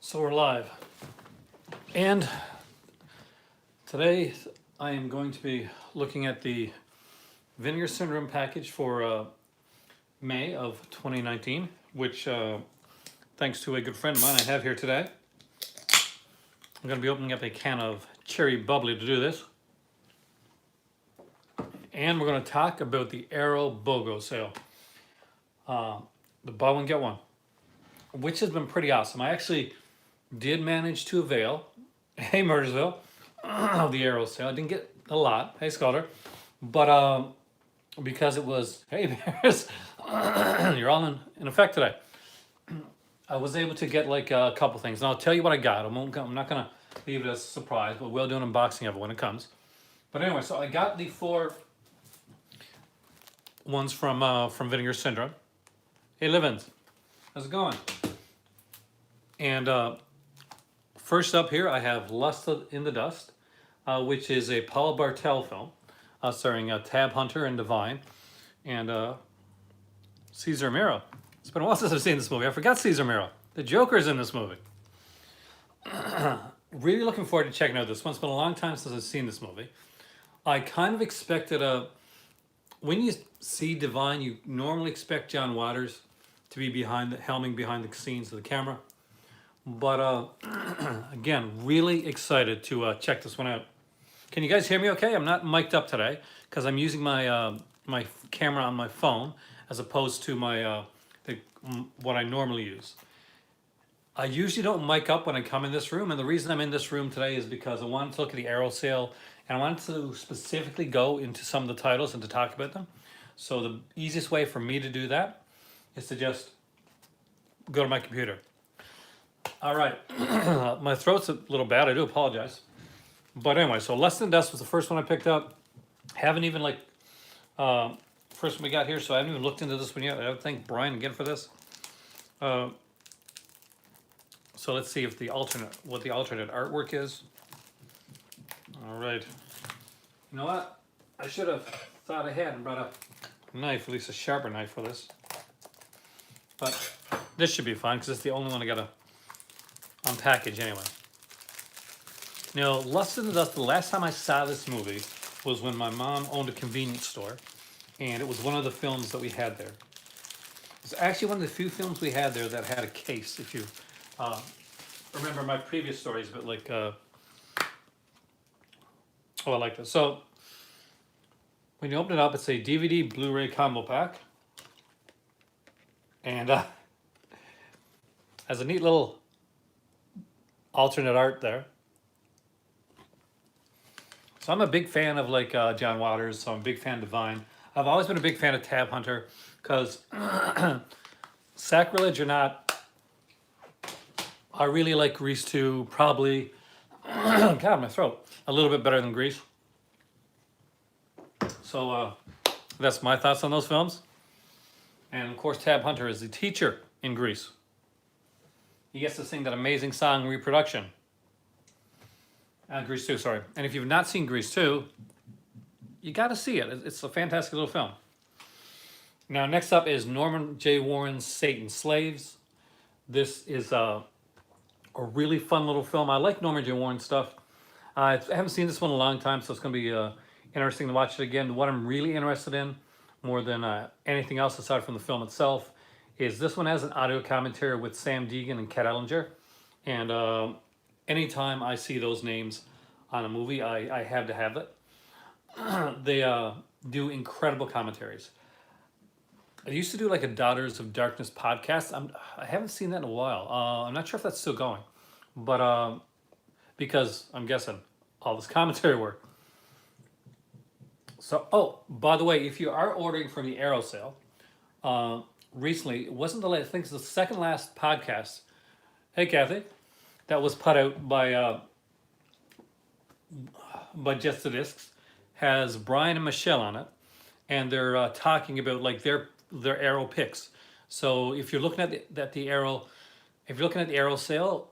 So we're live. And today I am going to be looking at the Vinegar Syndrome package for May of 2019, which thanks to a good friend of mine I have here today. I'm going to be opening up a can of cherry bubbly to do this. And we're going to talk about the Arrow BOGO sale. The buy one, get one, which has been pretty awesome. I actually did manage to avail, hey Murdersville, the Arrow sale. I didn't get a lot, hey Scudder, but because it was, hey Bears, you're all in effect today. I was able to get like a couple things, and I'll tell you what I got. I'm not gonna leave it as a surprise, but we'll do an unboxing of it when it comes. But anyway, so I got the 4 ones from Vinegar Syndrome. Hey Livins, how's it going? And first up here, I have Lust in the Dust, which is a Paul Bartel film, starring Tab Hunter and Divine, and Cesar Miro. It's been a while since I've seen this movie. I forgot Cesar Miro. The Joker's in this movie. Really looking forward to checking out this one. It's been a long time since I've seen this movie. I kind of expected when you see Divine, you normally expect John Waters to be helming behind the scenes of the camera. But again, really excited to check this one out. Can you guys hear me okay? I'm not mic'd up today because I'm using my my camera on my phone as opposed to my what I normally use. I usually don't mic up when I come in this room, and the reason I'm in this room today is because I wanted to look at the Arrow sale, and I wanted to specifically go into some of the titles and to talk about them. So the easiest way for me to do that is to just go to my computer. All right, my throat's a little bad. I do apologize. But anyway, so Lust in the Dust was the first one I picked up. Haven't even first one we got here, so I haven't even looked into this one yet. I would thank Brian again for this. So let's see if what the alternate artwork is. All right. You know what? I should have thought ahead and brought a knife, at least a sharper knife for this. But this should be fine because it's the only one I got to unpackage anyway. Now, Lust in the Dust, the last time I saw this movie was when my mom owned a convenience store, and it was one of the films that we had there. It's actually one of the few films we had there that had a case, if you remember my previous stories, but like, oh, I like this. So, when you open it up, it's a DVD Blu-ray combo pack, and has a neat little alternate art there. So I'm a big fan of like John Waters, so I'm a big fan of Divine. I've always been a big fan of Tab Hunter because sacrilege or not, I really like Grease 2, probably, God, my throat, a little bit better than Grease. So that's my thoughts on those films. And of course, Tab Hunter is the teacher in Grease. He gets to sing that amazing song, Reproduction. Grease 2, sorry. And if you've not seen Grease 2, you got to see it. It's a fantastic little film. Now, next up is Norman J. Warren's Satan's Slaves. This is a really fun little film. I like Norman J. Warren stuff. I haven't seen this one in a long time, so it's going to be interesting to watch it again. What I'm really interested in, more than anything else aside from the film itself, is this one has an audio commentary with Sam Deegan and Kat Ellinger. And anytime I see those names on a movie, I have to have it. They do incredible commentaries. I used to do like a Daughters of Darkness podcast. I haven't seen that in a while. I'm not sure if that's still going, but because I'm guessing all this commentary work. So, oh, by the way, if you are ordering from the Arrow sale, recently, it wasn't the last, I think it's the second last podcast. Hey, Kathy, that was put out by Just the Discs, has Brian and Michelle on it, and they're talking about like their Arrow picks. So if you're looking at the Arrow, if you're looking at the Arrow sale,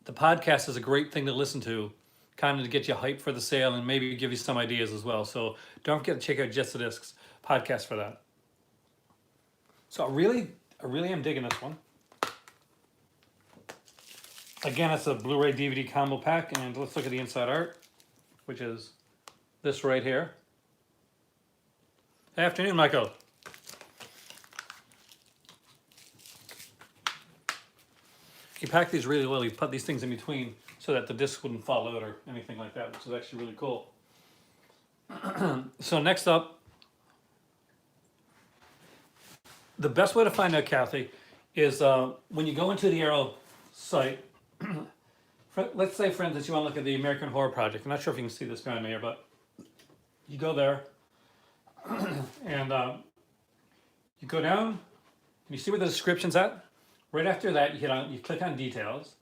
the podcast is a great thing to listen to, kind of to get you hyped for the sale and maybe give you some ideas as well. So don't forget to check out Just the Discs podcast for that. So I really am digging this one. Again, it's a Blu-ray DVD combo pack, and let's look at the inside art, which is this right here. Hey, afternoon, Michael. You pack these really well. You put these things in between so that the disc wouldn't fall out or anything like that, which is actually really cool. So next up, the best way to find out, Kathy, is when you go into the Arrow site. Let's say, for instance, you want to look at the American Horror Project. I'm not sure if you can see this behind me here, but you go there and you go down and you see where the description's at. Right after that, you click on details,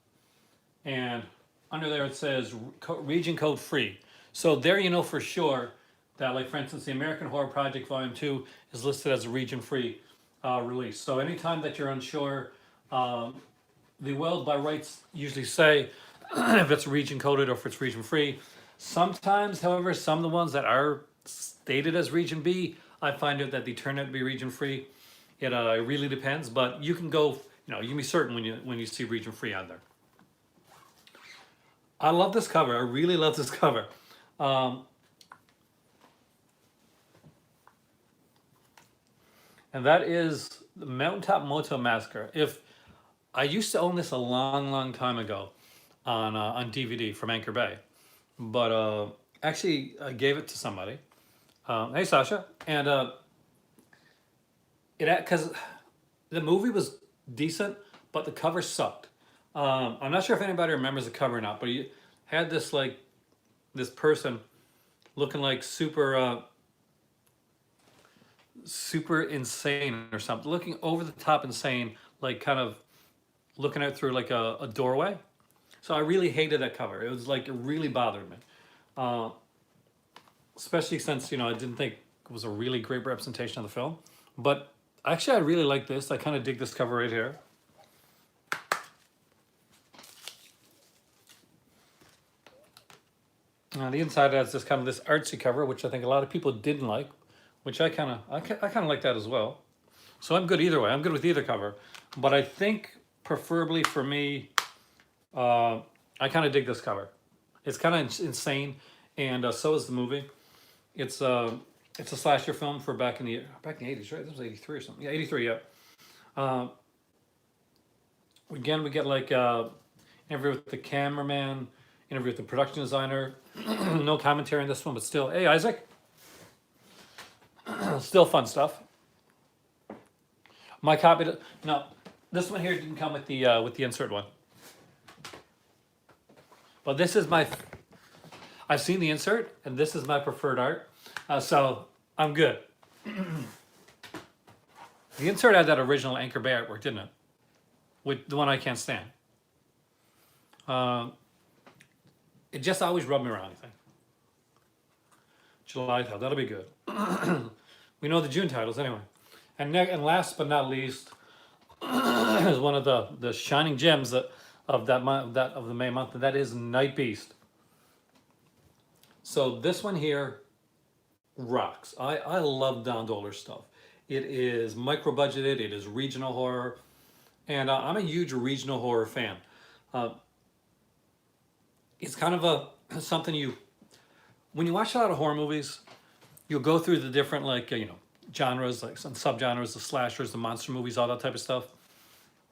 and under there it says region code free. So there you know for sure that, like for instance, the American Horror Project Volume 2 is listed as a region free release. So anytime that you're unsure, the World by Rights usually say if it's region coded or if it's region free. Sometimes, however, some of the ones that are stated as region B, I find out that they turn out to be region free. It really depends, but you can go, you can be certain when you see region free on there. I love this cover. I really love this cover. And that is the Mountaintop Motel Massacre. I used to own this a long, long time ago on DVD from Anchor Bay, but actually I gave it to somebody. Hey, Sasha, and because the movie was decent, but the cover sucked. I'm not sure if anybody remembers the cover or not, but he had this this person looking like super insane or something, looking over the top insane, like kind of looking out through like a doorway. So I really hated that cover. It was like, it really bothered me. Especially since, I didn't think it was a really great representation of the film. But actually I really like this. I kind of dig this cover right here. The inside has this kind of this artsy cover, which I think a lot of people didn't like, which I kind of like that as well. So I'm good either way. I'm good with either cover. But I think preferably for me, I kind of dig this cover. It's kind of insane, and so is the movie. It's a slasher film for back in the 80s, right? This was 83 or something. Yeah, 83. Yeah. Again, we get like interview with the cameraman, interview with the production designer. No commentary on this one, but still, hey Isaac. Still fun stuff. My copy. No, this one here didn't come with the insert one. But this is I've seen the insert, and this is my preferred art, so I'm good. The insert had that original Anchor Bay artwork, didn't it? With the one I can't stand. It just always rubbed me wrong, I think. July title, that'll be good. We know the June titles anyway. And last but not least is one of the shining gems of the May month, and that is Night Beast. So this one here rocks. I love Don Dohler's stuff. It is micro budgeted. It is regional horror, and I'm a huge regional horror fan. It's kind of something when you watch a lot of horror movies, you'll go through the different genres, like some subgenres, the slashers, the monster movies, all that type of stuff.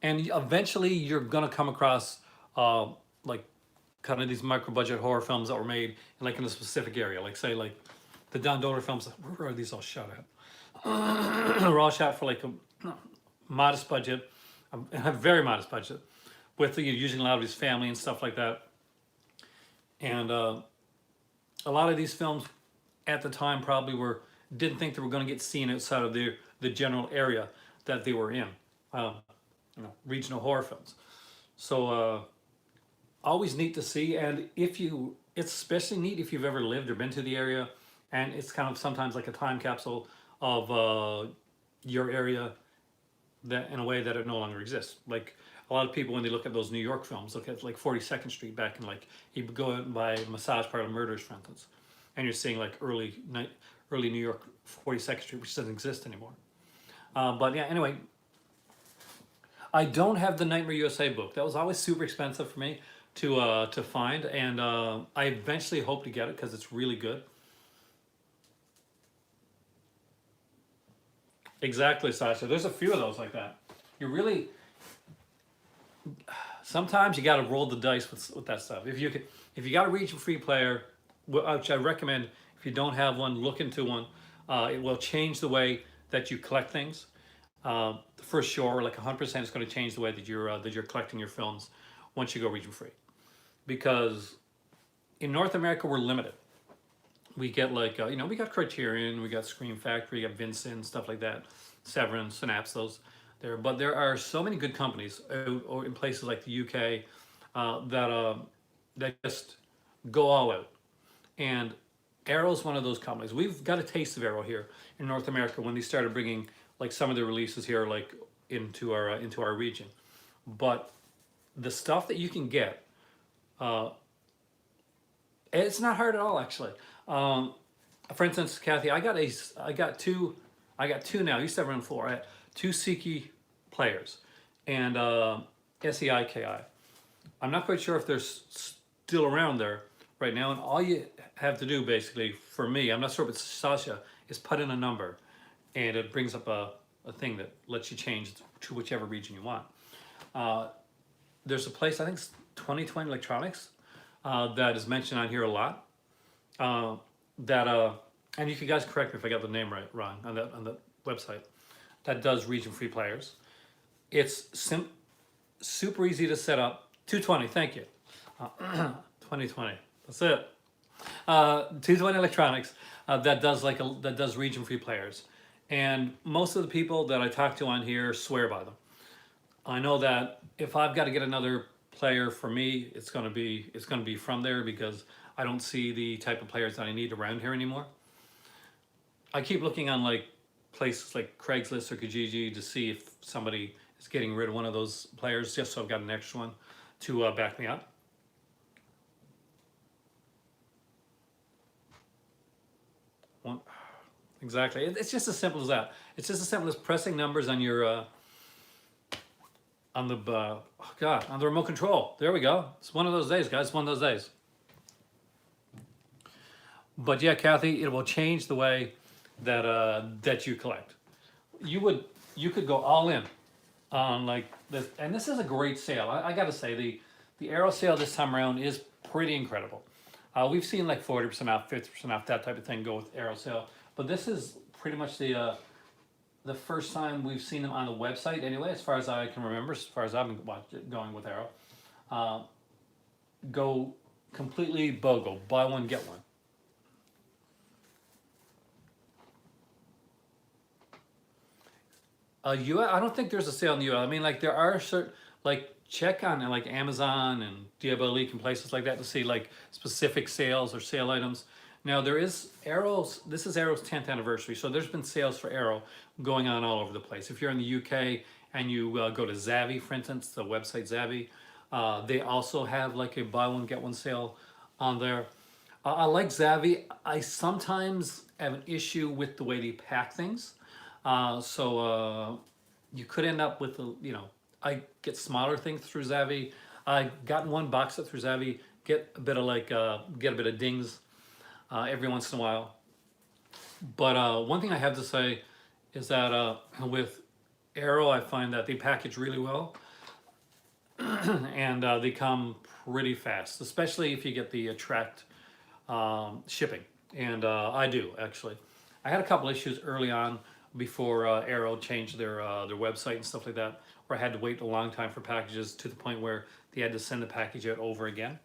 And eventually you're gonna come across kind of these micro budget horror films that were made in a specific area. Like say the Don Dohler films, where are these all shot at? They're all shot for a modest budget, a very modest budget, with using a lot of his family and stuff like that. And a lot of these films at the time probably didn't think they were going to get seen outside of the general area that they were in. Regional horror films. So always neat to see, and it's especially neat if you've ever lived or been to the area, and it's kind of sometimes like a time capsule of your area that in a way that it no longer exists. Like a lot of people, when they look at those New York films, look at 42nd Street back in you go out by Massage Parlor Murders, for instance, and you're seeing early New York 42nd Street, which doesn't exist anymore. But yeah, anyway, I don't have the Nightmare USA book. That was always super expensive for me to find, and I eventually hope to get it because it's really good. Exactly, Sasha. There's a few of those like that. You really sometimes you got to roll the dice with that stuff. If you got a region free player, which I recommend, if you don't have one, look into one. It will change the way that you collect things. For sure, like 100%, it's going to change the way that you're collecting your films once you go region free. Because in North America, we're limited. We get like we got Criterion, we got Scream Factory, we got Vincent, stuff like that, Severin, Synapse, those there. But there are so many good companies or in places like the UK that just go all out. And Arrow's one of those companies. We've got a taste of Arrow here in North America when they started bringing like some of their releases here like into our region. But the stuff that you can get, uh, it's not hard at all actually. For instance, Kathy, I got two now. I used to have around four. I had two Seiki players and SEIKI. I'm not quite sure if they're still around there right now. And all you have to do basically for me, I'm not sure if it's Sasha, is put in a number and it brings up a thing that lets you change to whichever region you want. Uh, there's a place, I think it's 2020 Electronics, that is mentioned on here a lot. Uh, that and you can guys correct me if I got the name wrong on the website. That does region free players. It's super easy to set up. 220, thank you. 2020, that's it. 220 Electronics that does region free players, and most of the people that I talk to on here swear by them. I know that if I've got to get another player for me, it's gonna be from there because I don't see the type of players that I need around here anymore. I keep looking on like places like Craigslist or Kijiji to see if somebody is getting rid of one of those players, just so I've got an extra one to back me up. One, exactly. It's just as simple as that. It's just as simple as pressing numbers on your on the on the remote control. There we go. It's one of those days, guys. One of those days. But yeah, Kathy, it will change the way that you collect. You could go all in on like this, and this is a great sale. I got to say the Arrow sale this time around is pretty incredible. We've seen like 40% off, 50% off, that type of thing go with Arrow sale, but this is pretty much the first time we've seen them on the website anyway, as far as I can remember, as far as I've been going with Arrow. Go completely BOGO, buy one, get one. I don't think there's a sale in the US. I mean, like there are certain, like check on like Amazon and Diabolique and places like that to see like specific sales or sale items. Now there is Arrow's, this is Arrow's 10th anniversary, so there's been sales for Arrow going on all over the place. If you're in the UK and you go to Zavvi, for instance, the website Zavvi, they also have like a buy one, get one sale on there. I like Zavvi. I sometimes have an issue with the way they pack things. You could end up with I get smaller things through Zavvi. I got one box set through Zavvi, get a bit of dings every once in a while. But one thing I have to say is that with Arrow, I find that they package really well and they come pretty fast, especially if you get the tracked shipping. And I do actually. I had a couple issues early on before Arrow changed their website and stuff like that, where I had to wait a long time for packages to the point where they had to send the package out over again.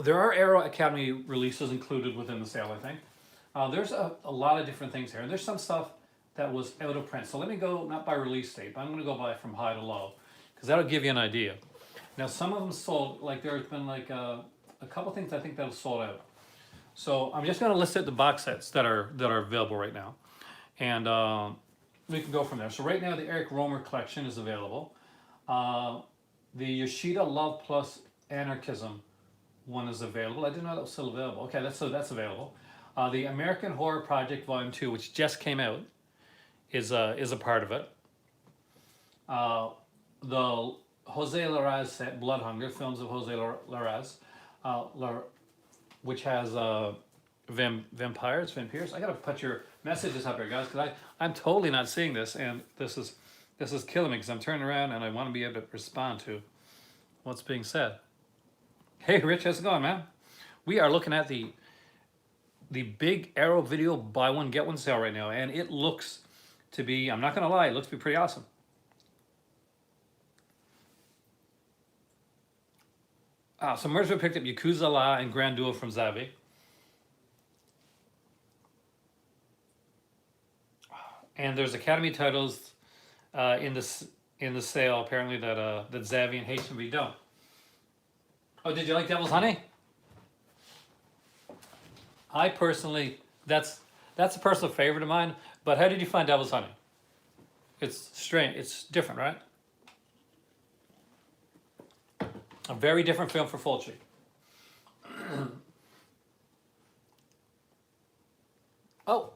There are Arrow Academy releases included within the sale, I think. There's a lot of different things here, and there's some stuff that was out of print. So let me go, not by release date, but I'm going to go by from high to low, because that'll give you an idea. Now, some of them sold, like there's been like a couple things I think that have sold out. So I'm just going to list out the box sets that are available right now. And we can go from there. So right now the Eric Romer collection is available. The Yoshida Love Plus Anarchism one is available. I didn't know that was still available. Okay, that's available. The American Horror Project Volume 2, which just came out, is a part of it. Uh, the Jose Larraz set, Blood Hunger, films of Jose Larraz, uh, which has vampires. I gotta put your messages up here, guys, because I'm totally not seeing this, and this is killing me because I'm turning around and I want to be able to respond to what's being said. Hey, Rich, how's it going, man? We are looking at the big Arrow Video buy one get one sale right now, and it looks to be, I'm not gonna lie, it looks to be pretty awesome. So Mercer picked up Yakuza La and Grand Duel from Zavi. And there's Academy titles in the sale apparently that Zavi and HMV don't. Oh, did you like Devil's Honey? I personally, that's a personal favorite of mine. But how did you find Devil's Honey? It's strange. It's different, right? A very different film for Fulci. Oh,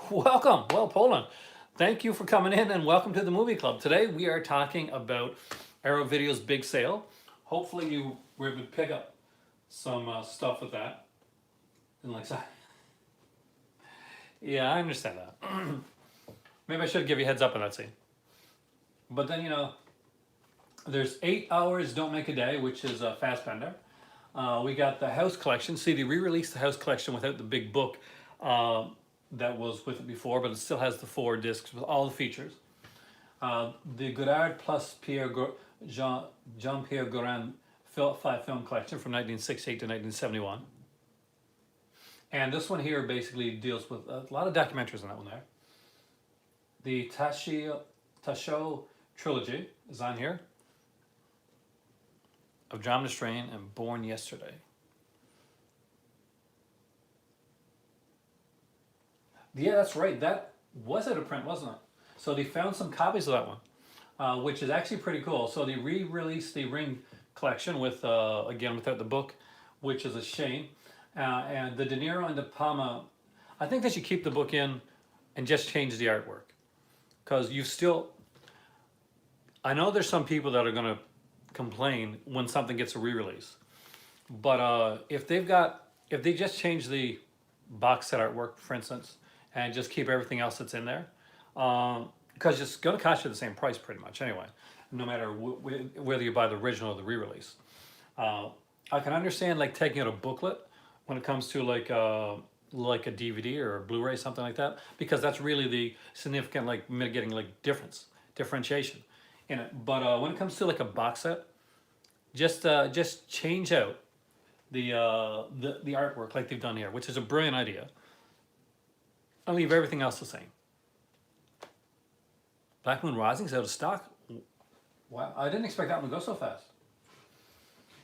welcome. Well, Poland, thank you for coming in and welcome to the movie club. Today we are talking about Arrow Video's big sale. Hopefully you were able to pick up some stuff with that. And like that. Yeah, I understand that. Maybe I should give you a heads up on that scene. But then, you know, there's 8 hours Don't Make a Day, which is a Fassbender. We got the House Collection. See, they re-released the House Collection without the big book that was with it before, but it still has the 4 discs with all the features. The Godard plus Jean-Pierre Gorin 5 film collection from 1968 to 1971. And this one here basically deals with a lot of documentaries on that one there. The Tasho trilogy is on here. Of John Strain and Born Yesterday. Yeah, that's right. That was out of print, wasn't it? So they found some copies of that one, which is actually pretty cool. So they re-released the Ring collection with, again, without the book, which is a shame. And the De Niro and De Palma, I think they should keep the book in and just change the artwork. Because you still, I know there's some people that are going to complain when something gets a re-release, but if they just change the box set artwork, for instance, and just keep everything else that's in there, because it's going to cost you the same price pretty much anyway, no matter whether you buy the original or the re-release. I can understand like taking out a booklet when it comes to like a DVD or a Blu-ray, something like that, because that's really the significant like mitigating like differentiation in it. But when it comes to like a box set, just change out the artwork like they've done here, which is a brilliant idea, and leave everything else the same. Black Moon Rising's out of stock. Wow, I didn't expect that one to go so fast.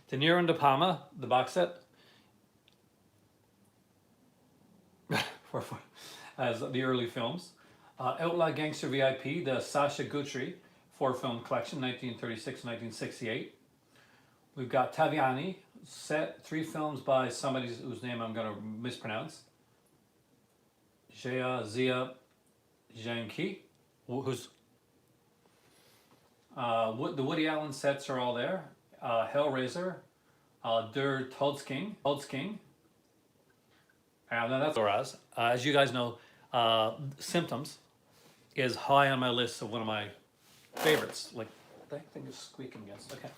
De Niro and De Palma, the box set, as the early films. Outlaw Gangster VIP, the Sasha Guthrie 4-film collection, 1936-1968. We've got Taviani, set 3 films by somebody whose name I'm going to mispronounce. Zia Zhanki, who's the Woody Allen sets are all there. Hellraiser, Der Todsking. And then that's Loraz. As you guys know, Symptoms is high on my list of one of my favorites. Like that thing is squeaking against. Okay.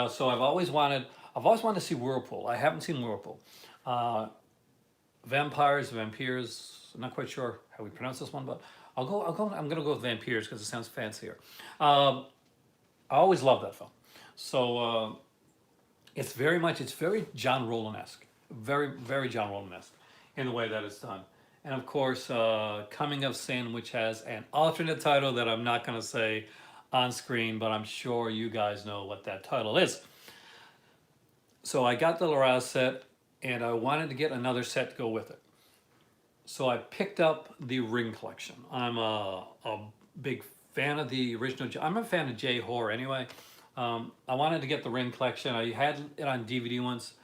So I've always wanted to see Whirlpool. I haven't seen Whirlpool. Vampires. I'm not quite sure how we pronounce this one, but I'm gonna go with Vampires because it sounds fancier. I always loved that film. So it's very John Rowland-esque, very John Rowland-esque in the way that it's done. And of course, Coming of Sin, which has an alternate title that I'm not gonna say on screen, but I'm sure you guys know what that title is. So I got the Larraz set, and I wanted to get another set to go with it. So I picked up the Ring collection. I'm a big fan of the original. I'm a fan of J-horror anyway. I wanted to get the Ring collection. I had it on DVD once.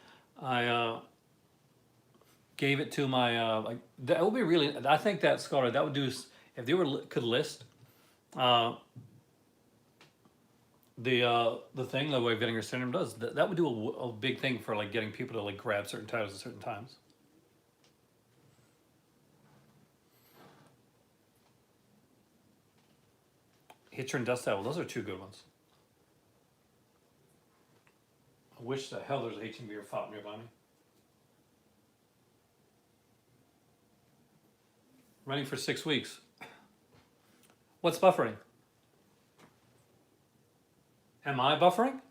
I gave it to my like that would be really. I think that scholar that would do if they were could list uh, the thing the way Vinegar Syndrome does. That would do a big thing for like getting people to like grab certain titles at certain times. Hitcher and Dust Devil, those are two good ones. I wish the hell there's a H&B or FOP nearby me. Running for 6 weeks. What's buffering? Am I buffering?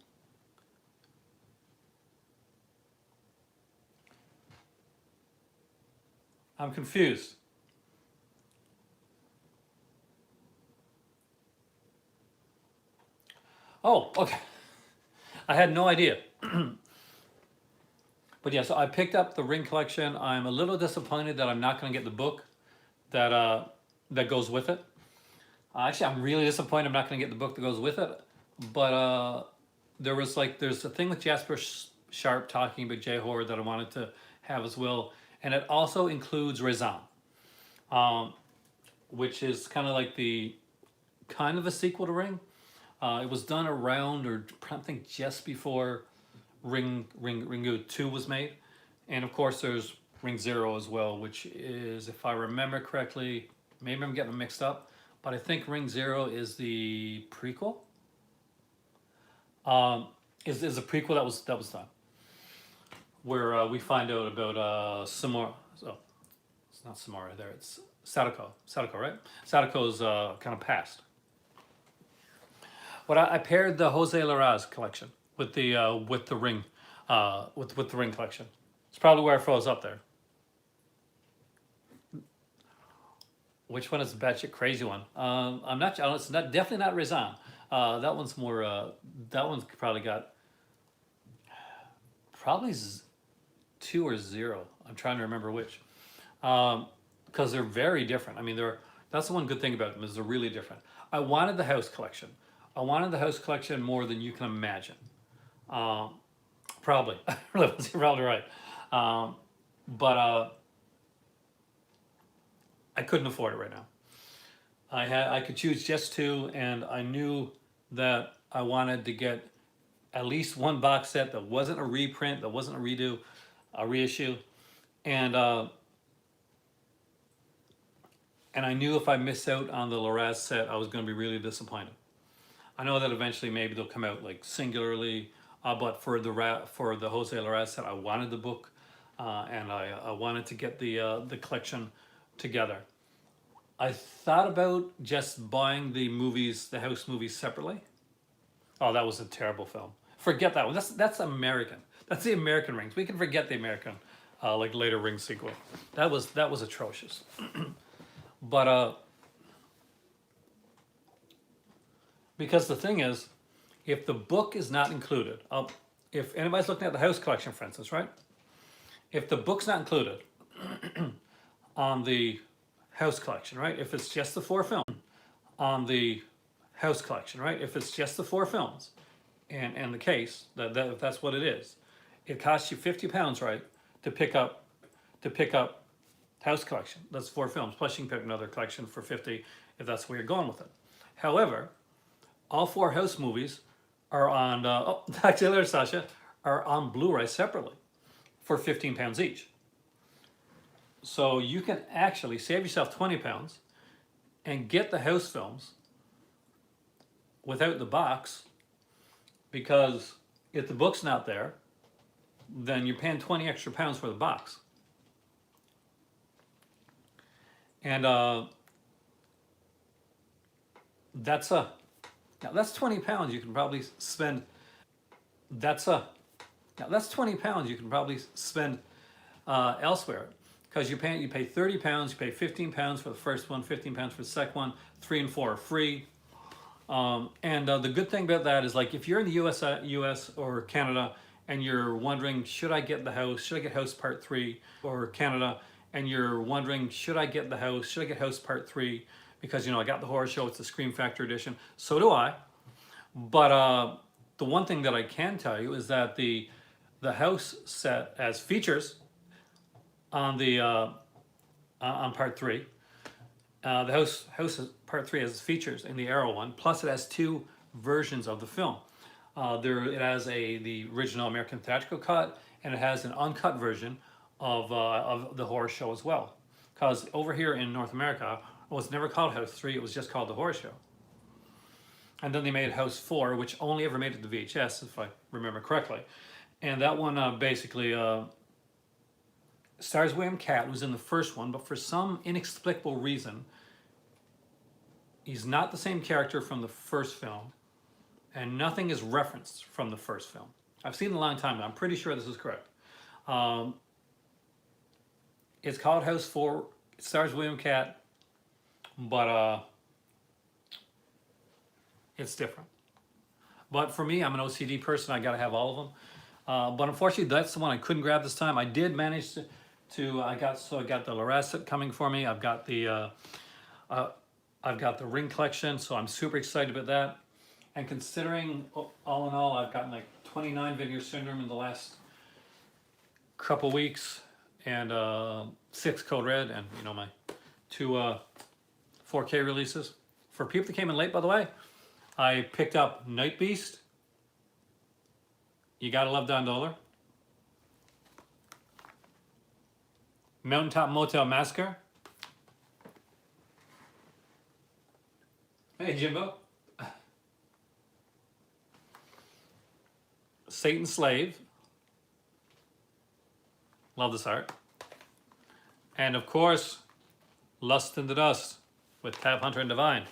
I'm confused. Oh, okay. I had no idea. But yeah, so I picked up the Ring collection. I'm a little disappointed that I'm not going to get the book that that goes with it. Actually, I'm really disappointed I'm not going to get the book that goes with it. But there's a thing with Jasper Sharp talking about J-Horror that I wanted to have as well. And it also includes Razan, which is kind of like the kind of a sequel to Ring. It was done around, or I think just before Ringu 2 was made. And of course there's Ring Zero as well, which is, if I remember correctly, maybe I'm getting them mixed up, but I think Ring Zero is the prequel. Is a prequel that was done, where we find out about Samora. So it's not Samora there. It's Sadako. Sadako, right? Sadako's kind of past. But I paired the Jose Larraz collection with the Ring, with the Ring collection. It's probably where I froze up there. Which one is the batshit crazy one? I'm not. It's not definitely not Razan. That one's more. That one's probably got probably 2 or 0. I'm trying to remember which, because they're very different. I mean, that's the one good thing about them is they're really different. I wanted the house collection. I wanted the house collection more than you can imagine. Probably, you're probably right. But I couldn't afford it right now. I could choose just 2, and I knew that I wanted to get at least one box set that wasn't a reprint, that wasn't a redo, a reissue, and I knew if I missed out on the Larraz set, I was going to be really disappointed. I know that eventually maybe they'll come out like singularly, but for the Jose Larraz set, I wanted the book, and I wanted to get the collection together. I thought about just buying the movies, the house movies separately. Oh, that was a terrible film. Forget that one. That's American. That's the American Rings. We can forget the American, like later Ring sequel. That was atrocious. But because the thing is, if the book is not included, if anybody's looking at the house collection, for instance, right? If the book's not included on the house collection, right? If it's just the 4 films on the house collection, right? If it's just the 4 films and the case, if that's what it is, it costs you £50, right? To pick up house collection. That's 4 films. Plus you can pick another collection for 50 if that's where you're going with it. However, all 4 house movies are on, back to the other, Sasha, are on Blu-ray separately for £15 each. So you can actually save yourself £20 and get the house films without the box, because if the book's not there, then you're paying 20 extra pounds for the box. And that's £20 you can probably spend. That's £20 you can probably spend elsewhere, because you pay £30, you pay £15 for the first one, £15 for the second one, 3 and 4 are free. And the good thing about that is, like, if you're in the US or Canada and you're wondering, should I get the house? Should I get House Part 3? Or Canada, and you're wondering, should I get the house? Should I get House Part 3? Because, you know, I got the horror show, it's the Scream Factor edition. So do I. But the one thing that I can tell you is that the house set as features on the on part 3. The house part 3 has features in the Arrow one. Plus, it has 2 versions of the film. It has the original American theatrical cut, and it has an uncut version of the horror show as well. Because over here in North America, it was never called House 3, it was just called the horror show. And then they made House 4, which only ever made it to VHS, if I remember correctly. And that one basically stars William Catt, who's in the first one, but for some inexplicable reason, he's not the same character from the first film, and nothing is referenced from the first film. I've seen it a long time now. I'm pretty sure this is correct. It's called House 4. It stars William Catt, but it's different. But for me, I'm an OCD person. I got to have all of them. But unfortunately, that's the one I couldn't grab this time. I did manage I got the Larasset coming for me. I've got the Ring collection, so I'm super excited about that. And considering all in all, I've gotten like 29 Vinegar Syndrome in the last couple weeks, and 6 Code Red, and you know, my 2 4K releases. For people that came in late, by the way, I picked up Night Beast. You Gotta Love Don Doler. Mountaintop Motel Massacre. Hey, Jimbo. Satan's Slave. Love this art. And of course, Lust in the Dust with Tab Hunter and Divine.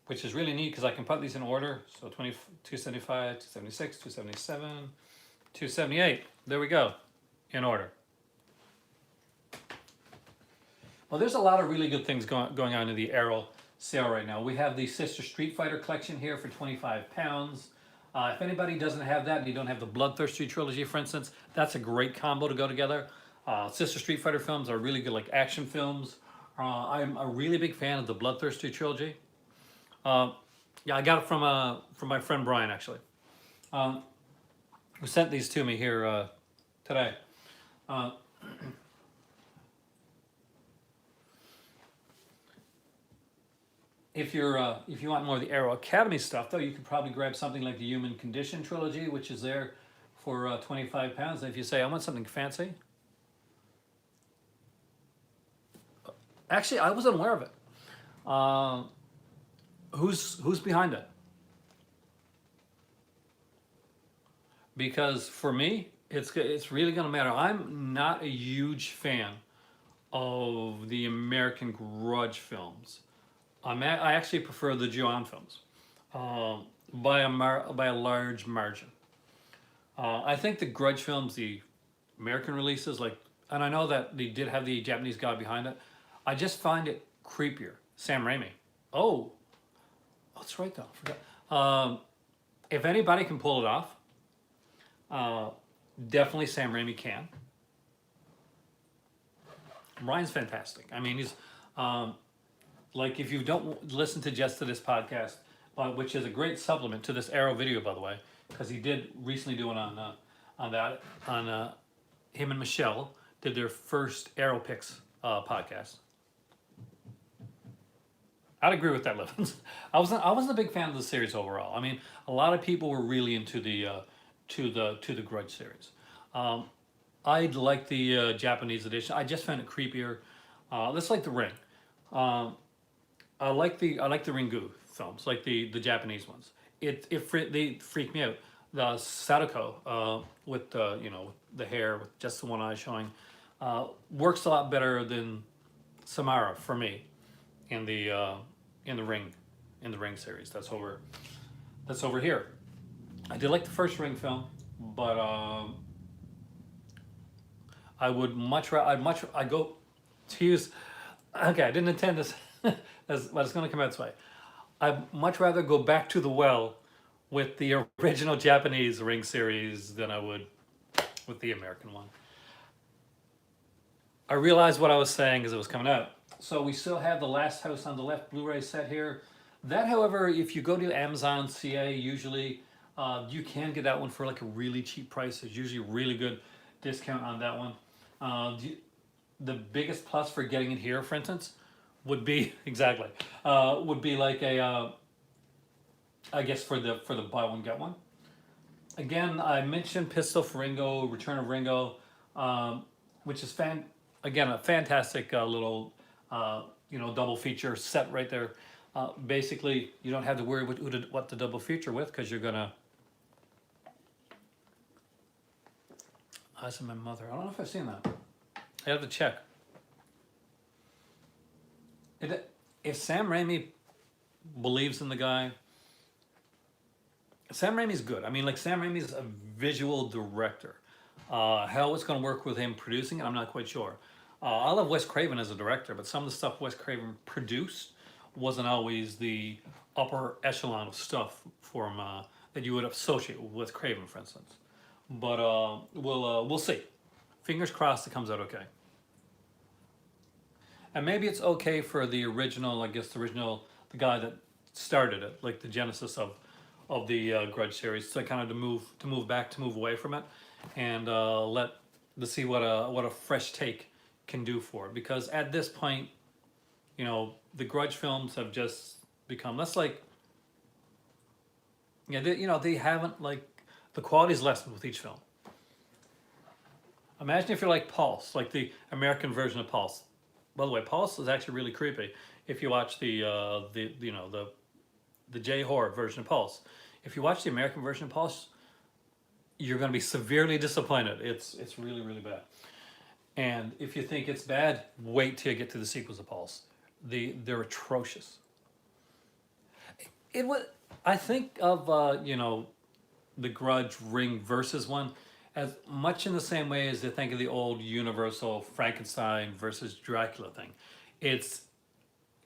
Which is really neat because I can put these in order. So 275, 276, 277, 278. There we go, in order. Well, there's a lot of really good things going on in the Arrow sale right now. We have the Sister Street Fighter collection here for 25 pounds. If anybody doesn't have that and you don't have the Bloodthirsty trilogy, for instance, that's a great combo to go together. Sister Street Fighter films are really good, like action films. I'm a really big fan of the Bloodthirsty trilogy. Yeah, I got it from my friend Brian, actually, who sent these to me here today. If you want more of the Arrow Academy stuff, though, you could probably grab something like the Human Condition trilogy, which is there for 25 pounds. And if you say, I want something fancy, actually, I wasn't aware of it. Who's behind it? Because for me, it's really going to matter. I'm not a huge fan of the American Grudge films. I actually prefer the Ju-On films by a large margin. I think the Grudge films, the American releases, and I know that they did have the Japanese guy behind it, I just find it creepier. Sam Raimi. Oh, that's right though. I forgot. If anybody can pull it off, definitely Sam Raimi can. Ryan's fantastic. I mean, he's like, if you don't listen to just to this podcast, which is a great supplement to this Arrow video, by the way, because he did recently do it on him and Michelle did their first Arrow Picks podcast. I'd agree with that, Livins. I wasn't a big fan of the series overall. I mean, a lot of people were really into the Grudge series. I like the Japanese edition. I just found it creepier. That's like the Ring. I like the Ringu films, like the Japanese ones. They freak me out. The Sadako with the hair with just the one eye showing works a lot better than Samara for me in the Ring series. That's over here. I did like the first Ring film, but I go to use. Okay, I didn't intend this, but it's going to come out this way. I'd much rather go back to the well with the original Japanese Ring series than I would with the American one. I realized what I was saying as it was coming out. So we still have The Last House on the Left Blu-ray set here. That, however, if you go to Amazon CA, usually You can get that one for like a really cheap price. There's usually a really good discount on that one. The biggest plus for getting it here, for instance, would be exactly would be like a I guess for the buy one get one. Again, I mentioned Pistol for Ringo, Return of Ringo, which is again a fantastic little double feature set right there. Basically, you don't have to worry what to double feature with because you're gonna. I said my mother. I don't know if I've seen that. I have to check. If Sam Raimi believes in the guy, Sam Raimi's good. I mean, like Sam Raimi's a visual director. How it's going to work with him producing it, I'm not quite sure. I love Wes Craven as a director, but some of the stuff Wes Craven produced wasn't always the upper echelon of stuff for him that you would associate with Wes Craven, for instance. But we'll see. Fingers crossed it comes out okay. And maybe it's okay for the original, I guess the guy that started it, like the genesis of the Grudge series, to kind of to move away from it, and to see what a fresh take can do for it. Because at this point, the Grudge films have just become less like, they haven't like the quality's lessened with each film. Imagine if you're like Pulse, like the American version of Pulse. By the way, Pulse is actually really creepy. If you watch the J-horror version of Pulse, if you watch the American version of Pulse, you're going to be severely disappointed. It's really really bad. And if you think it's bad, wait till you get to the sequels of Pulse. They're atrocious. It was. I think of the Grudge Ring versus one as much in the same way as they think of the old Universal Frankenstein versus Dracula thing. It's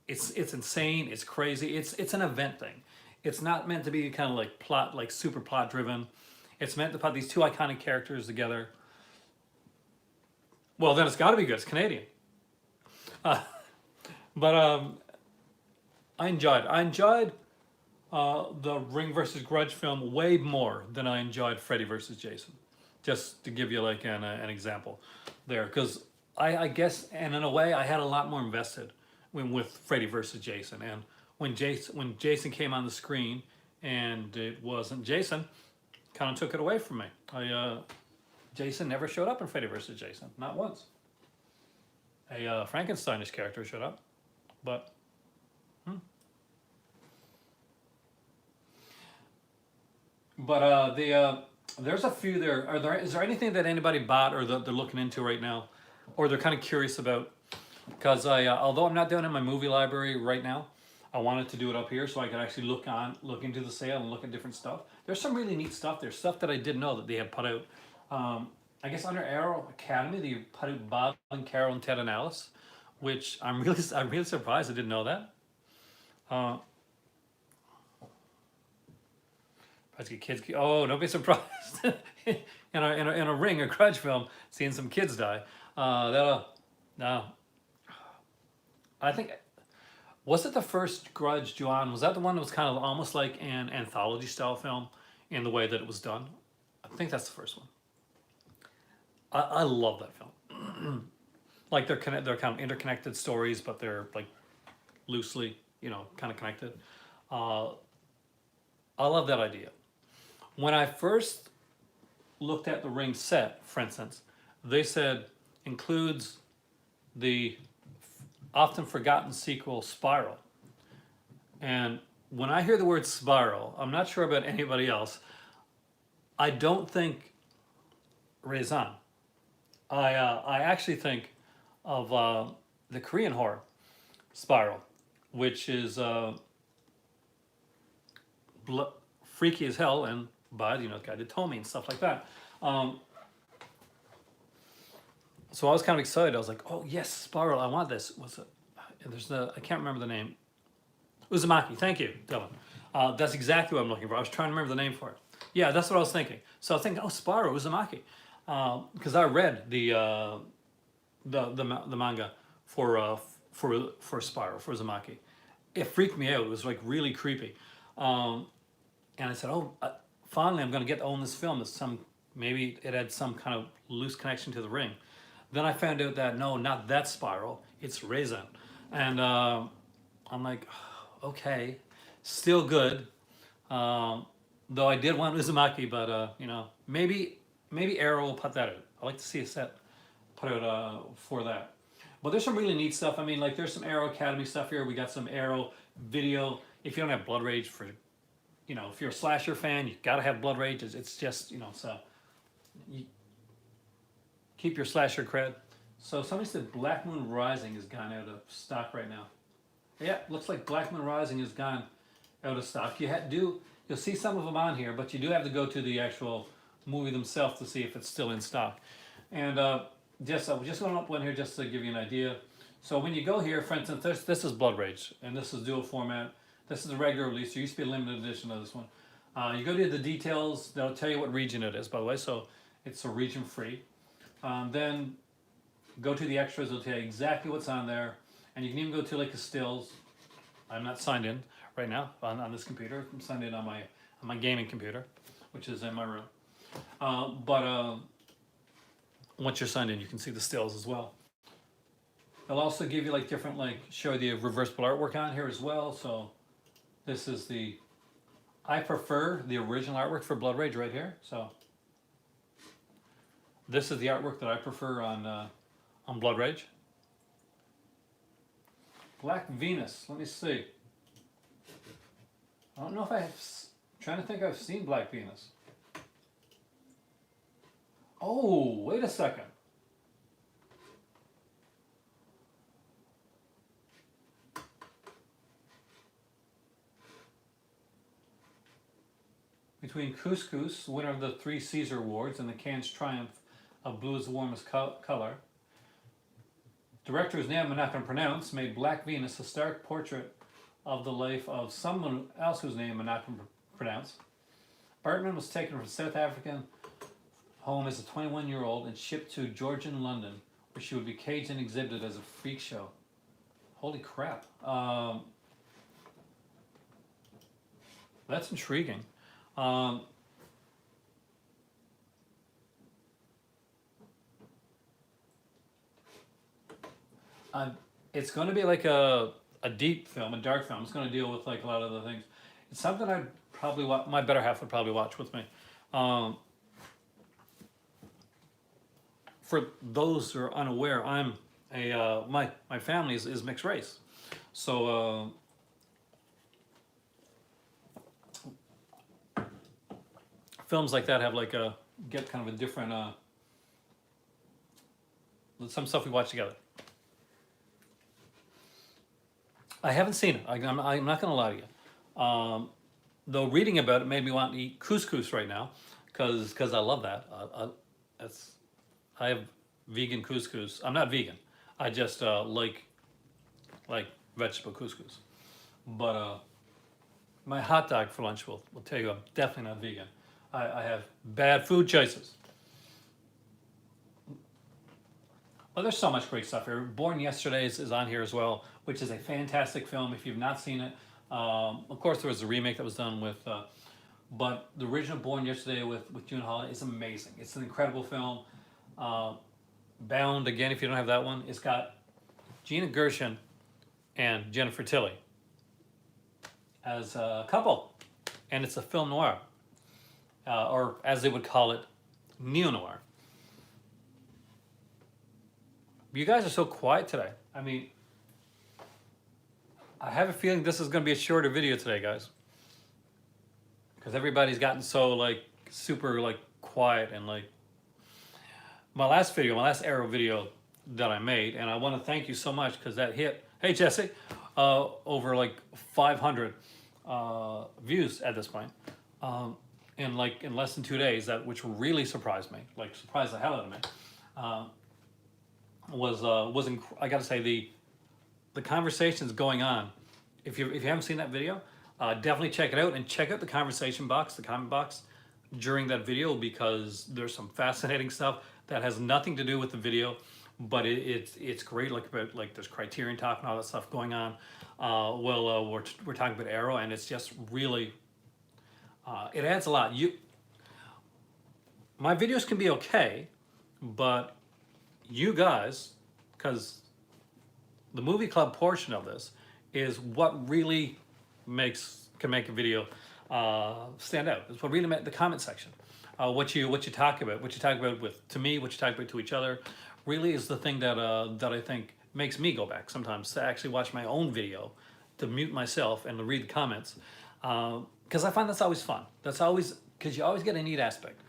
insane. It's crazy. It's an event thing. It's not meant to be kind of like super plot driven. It's meant to put these two iconic characters together. Well, then it's got to be good. It's Canadian. But I enjoyed the Ring versus Grudge film way more than I enjoyed Freddy versus Jason. Just to give you like an example there, because I guess, and in a way, I had a lot more invested with Freddy versus Jason. And when Jason came on the screen and it wasn't Jason, kind of took it away from me. Jason never showed up in Freddy versus Jason, not once. A Frankensteinish character showed up, but there's a few there. Is there anything that anybody bought or that they're looking into right now, or they're kind of curious about? Because although I'm not doing it in my movie library right now, I wanted to do it up here so I could actually look into the sale and look at different stuff. There's some really neat stuff. There's stuff that I didn't know that they had put out. I guess under Arrow Academy, they put out Bob and Carol and Ted and Alice, which I'm really surprised I didn't know that. Kids. Oh, don't be surprised in a Ring or Grudge film seeing some kids die. No. I think, was it the first Grudge, Joanne? Was that the one that was kind of almost like an anthology style film in the way that it was done? I think that's the first one. I love that film. Like they're kind of interconnected stories, but they're like loosely, kind of connected. I love that idea. When I first looked at the Ring set, for instance, they said includes the often forgotten sequel Spiral. And when I hear the word Spiral, I'm not sure about anybody else. I don't think Raison. I actually think of the Korean horror Spiral, which is freaky as hell, and by the guy did Tommy and stuff like that. So I was kind of excited. I was like, oh yes, Spiral, I want this. What's it? I can't remember the name. Uzumaki, thank you, Dylan. That's exactly what I'm looking for. I was trying to remember the name for it. Yeah, that's what I was thinking. So I was thinking, oh, Spiral, Uzumaki. Because I read the manga for Spiral, for Uzumaki. It freaked me out. It was like really creepy. And I said, oh, finally I'm going to get to own this film. That some maybe it had some kind of loose connection to the ring. Then I found out that no, not that spiral. It's resin, and I'm like, okay, still good. Though I did want Uzumaki, but you know, maybe Arrow will put that out. I like to see a set put out for that. But there's some really neat stuff. I mean, like there's some Arrow Academy stuff here. We got some Arrow video. If you don't have Blood Rage for, you know, if you're a slasher fan, you gotta have Blood Rage. It's just, you know, so you keep your slasher cred. So somebody said Black Moon Rising has gone out of stock right now. Yeah, looks like Black Moon Rising has gone out of stock. You'll see some of them on here, but you do have to go to the actual movie themselves to see if it's still in stock. And I just going up one here just to give you an idea. So when you go here, for instance, this is Blood Rage, and this is dual format. This is a regular release. There used to be a limited edition of this one. You go to the details, they'll tell you what region it is, by the way, so it's a region free. Then go to the extras, they'll tell you exactly what's on there, and you can even go to like the stills. I'm not signed in right now on this computer. I'm signed in on my gaming computer, which is in my room. But once you're signed in, you can see the stills as well. They'll also give you like different, like show the reversible artwork on here as well. So this is I prefer the original artwork for Blood Rage right here. So this is the artwork that I prefer on Blood Rage. Black Venus, let me see. I don't know if I'm trying to think I've seen Black Venus. Oh, wait a second. Between Couscous, winner of the 3 Caesar Awards, and the Cannes Triumph of Blue is the Warmest Color, director whose name I'm not going to pronounce made Black Venus a stark portrait of the life of someone else whose name I'm not going to pronounce. Bartman was taken from South African home as a 21-year-old and shipped to Georgian London, where she would be caged and exhibited as a freak show. Holy crap. That's intriguing. It's going to be like a deep film, a dark film. It's going to deal with like a lot of the things. It's something I'd probably my better half would probably watch with me. For those who are unaware, I'm my family is mixed race, so films like that have like get kind of a different some stuff we watch together. I haven't seen it. I'm not going to lie to you. Though reading about it made me want to eat couscous right now, because I love that. I have vegan couscous. I'm not vegan. I just like vegetable couscous. But my hot dog for lunch will tell you I'm definitely not vegan. I have bad food choices. Well, there's so much great stuff here. Born Yesterday is on here as well, which is a fantastic film if you've not seen it. Of course, there was a remake that was done with, but the original Born Yesterday with June Holiday is amazing. It's an incredible film. Bound, again, if you don't have that one, it's got Gina Gershon and Jennifer Tilly as a couple, and it's a film noir, or as they would call it, neo-noir. You guys are so quiet today. I mean, I have a feeling this is going to be a shorter video today, guys, because everybody's gotten so like super like quiet, and like my last Arrow video that I made, and I want to thank you so much because that hit, hey Jesse, over like 500 views at this point, in less than 2 days, which really surprised me, like surprised the hell out of me. I got to say the conversations going on. If you haven't seen that video, definitely check it out, and check out the conversation box, the comment box during that video, because there's some fascinating stuff that has nothing to do with the video, but it's great. Like there's Criterion talk and all that stuff going on. We're talking about Arrow, and it's just really It adds a lot. My videos can be okay, but you guys, because the movie club portion of this is what really can make a video stand out. It's what really made the comment section. What you talk about, with to me, what you talk about to each other, really is the thing that I think makes me go back sometimes to actually watch my own video, to mute myself and to read the comments, because I find that's always fun. That's always, because you always get a neat aspect.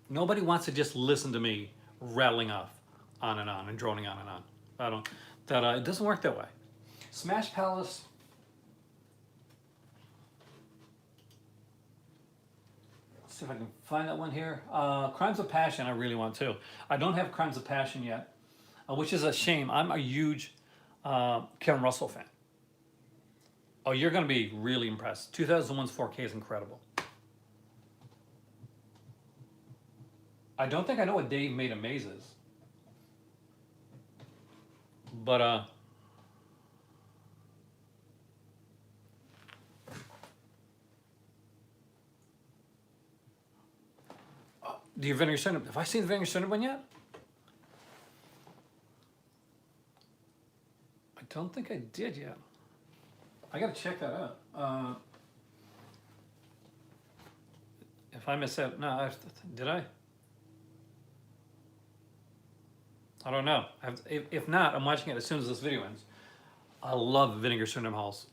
Nobody wants to just listen to me rattling off on and droning on and on. I don't. It doesn't work that way. Smash Palace. Let's see if I can find that one here. Crimes of Passion, I really want to. I don't have Crimes of Passion yet, which is a shame. I'm a huge Kevin Russell fan. Oh, you're going to be really impressed. 2001's 4K is incredible. I don't think I know what Dave Made a Maze is. But, do you Vinegar Syndrome? Have I seen the Vinegar Syndrome one yet? I don't think I did yet. I gotta check that out. If I missed out, no, did I? I don't know. If not, I'm watching it as soon as this video ends. I love Vinegar Syndrome hauls,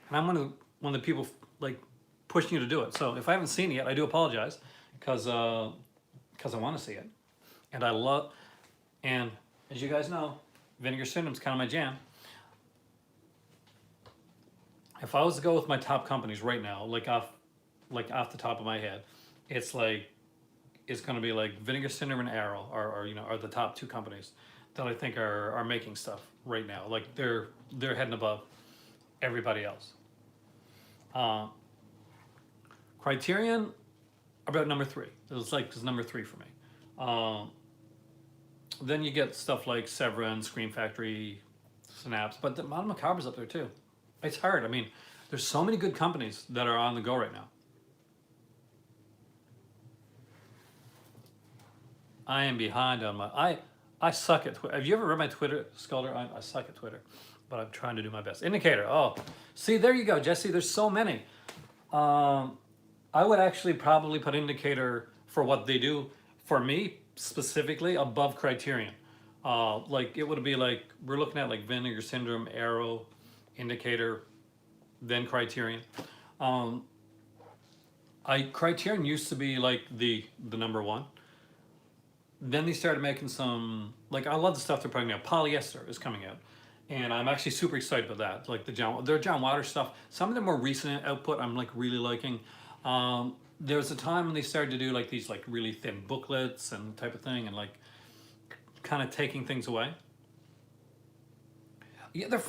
and I'm one of the people like pushing you to do it. So if I haven't seen it yet, I do apologize, because I want to see it, and I love. And as you guys know, Vinegar Syndrome's kind of my jam. If I was to go with my top companies right now, like off the top of my head, it's going to be like Vinegar Syndrome and Arrow are the top two companies that I think are making stuff right now. Like they're heading above everybody else. Criterion, about number 3. It's number 3 for me. Then you get stuff like Severance, Scream Factory, Synapse, but the Modern Macabre's up there too. It's hard. I mean, there's so many good companies that are on the go right now. I am behind on my. I suck at Twitter. Have you ever read my Twitter, Sculder? I suck at Twitter, but I'm trying to do my best. Indicator. Oh, see, there you go, Jesse. There's so many. I would actually probably put Indicator, for what they do for me specifically, above Criterion. Like it would be like we're looking at like Vinegar Syndrome, Arrow, Indicator, then Criterion. Criterion used to be like the number 1. Then they started making some, like, I love the stuff they're putting out. Polyester is coming out, and I'm actually super excited about that. Like their John Waters stuff. Some of the more recent output I'm like really liking. There was a time when they started to do like these like really thin booklets and type of thing, and like kind of taking things away. Yeah, they're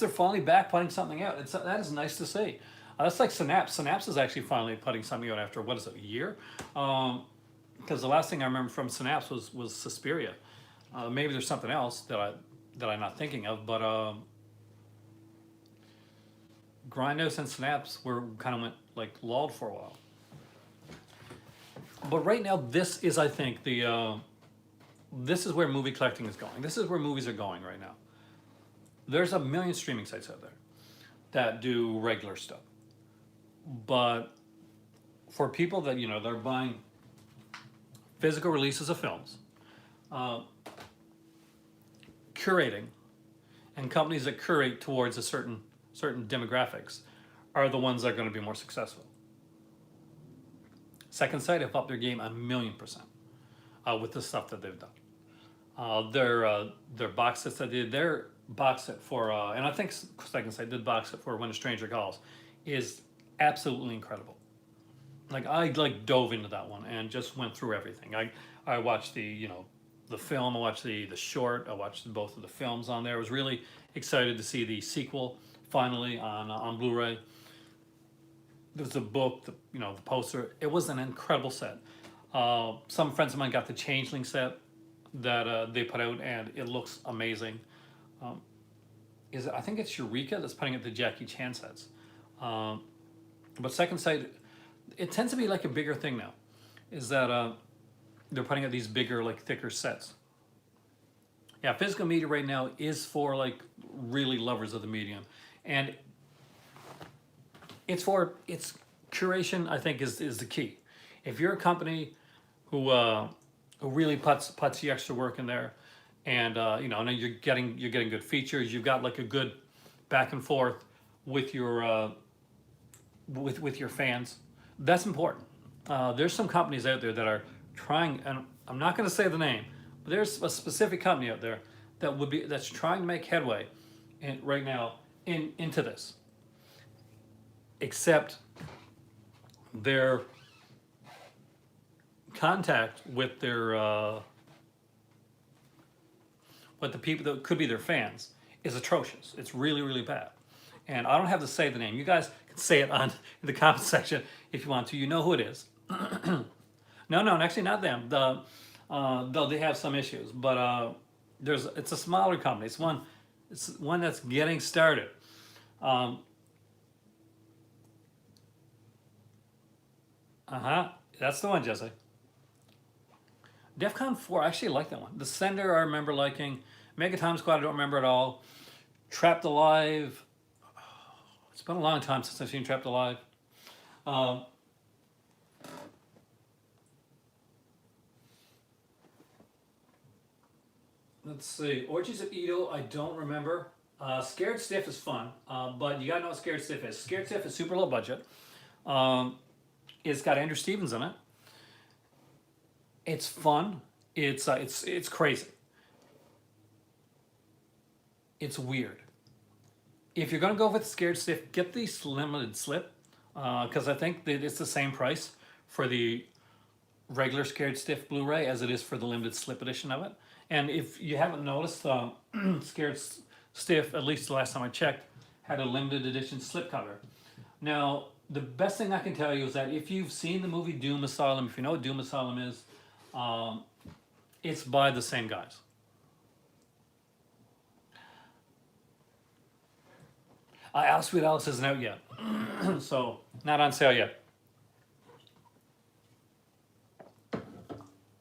finally back putting something out. That is nice to see. That's like Synapse. Synapse is actually finally putting something out after, what is it, a year? Because the last thing I remember from Synapse was Suspiria. Maybe there's something else that I'm not thinking of, but Grindhouse and Synapse kind of went like lulled for a while. But right now, this is, I think, this is where movie collecting is going. This is where movies are going right now. There's a million streaming sites out there that do regular stuff, but for people that they're buying physical releases of films, curating, and companies that curate towards a certain demographics are the ones that are going to be more successful. Second Sight have upped their game 1,000,000% with the stuff that they've done. Their box sets that did their box set for, and I think Second Sight did box set for When a Stranger Calls, is absolutely incredible. Like I dove into that one and just went through everything. I watched the film, I watched the short, I watched both of the films on there. I was really excited to see the sequel finally on Blu-ray. There's the book, the poster. It was an incredible set. Some friends of mine got the Changeling set that they put out, and it looks amazing. I think it's Eureka that's putting out the Jackie Chan sets. But second sight, it tends to be like a bigger thing now. Is that they're putting out these bigger, like thicker sets. Yeah, physical media right now is for like really lovers of the medium, and it's curation. I think is the key. If you're a company who really puts the extra work in there, and and you're getting good features. You've got like a good back and forth with your with your fans. That's important. There's some companies out there that are trying, and I'm not going to say the name, but there's a specific company out there that's trying to make headway, right now into this. Except their contact with the people that could be their fans is atrocious. It's really, really bad. And I don't have to say the name. You guys can say it in the comment section if you want to. You know who it is. No, actually not them. Though they have some issues, but it's a smaller company. It's one that's getting started. That's the one, Jesse. DEFCON 4, I actually like that one. The Sender, I remember liking. Mega Time Squad, I don't remember at all. Trapped Alive. It's been a long time since I've seen Trapped Alive. Let's see. Orgies of Edo, I don't remember. Scared Stiff is fun, but you gotta know what Scared Stiff is. Scared Stiff is super low budget. It's got Andrew Stevens in it. It's fun. It's crazy. It's weird. If you're gonna go with Scared Stiff, get the limited slip, because I think that it's the same price for the regular Scared Stiff Blu-ray as it is for the limited slip edition of it. And if you haven't noticed, Scared Stiff, at least the last time I checked, had a limited edition slipcover. Now, the best thing I can tell you is that if you've seen the movie Doom Asylum, if you know what Doom Asylum is, it's by the same guys. Alice Sweet Alice isn't out yet, so not on sale yet.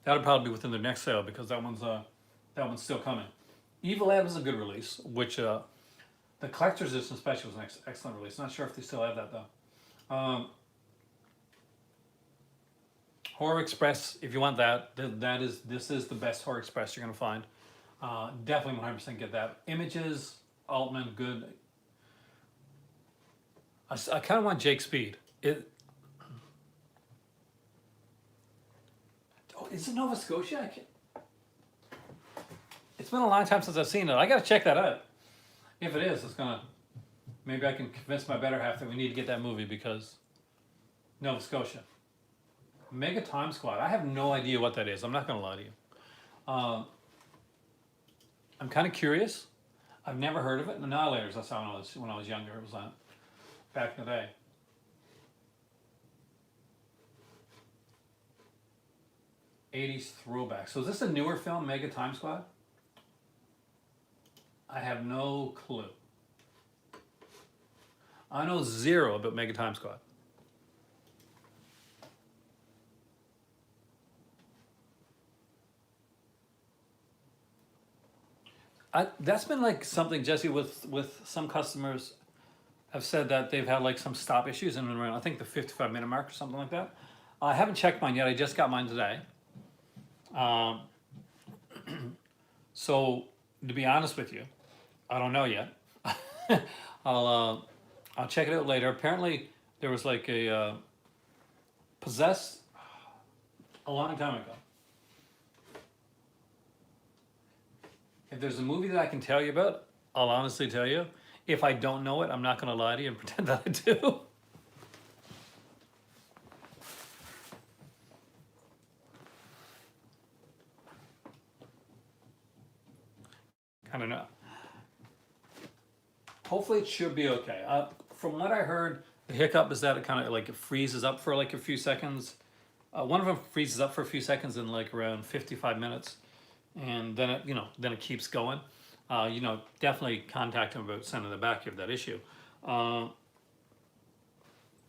That'll probably be within the next sale because that one's still coming. Evil Ed is a good release, which the collector's edition especially was an excellent release. Not sure if they still have that though. Horror Express, if you want that, this is the best Horror Express you're gonna find. Definitely 100% get that. Images, Altman, good. I kind of want Jake Speed. Is it Nova Scotia? It's been a long time since I've seen it. I gotta check that out. If it is, maybe I can convince my better half that we need to get that movie because Nova Scotia. Mega Time Squad. I have no idea what that is. I'm not gonna lie to you. I'm kind of curious. I've never heard of it. The Annihilators, I saw when I was younger. It was on back in the day. '80s throwback. So is this a newer film, Mega Time Squad? I have no clue. I know zero about Mega Time Squad. That's been like something, Jesse, with some customers have said that they've had like some stop issues in and around, I think the 55-minute mark or something like that. I haven't checked mine yet. I just got mine today. So to be honest with you, I don't know yet. I'll check it out later. Apparently there was like a Possessed a long time ago. If there's a movie that I can tell you about, I'll honestly tell you. If I don't know it, I'm not going to lie to you and pretend that I do. I don't know. Hopefully it should be okay. From what I heard, the hiccup is that it kind of like it freezes up for like a few seconds. One of them freezes up for a few seconds in like around 55 minutes. And then it keeps going. Definitely contact them about sending it back if that issue.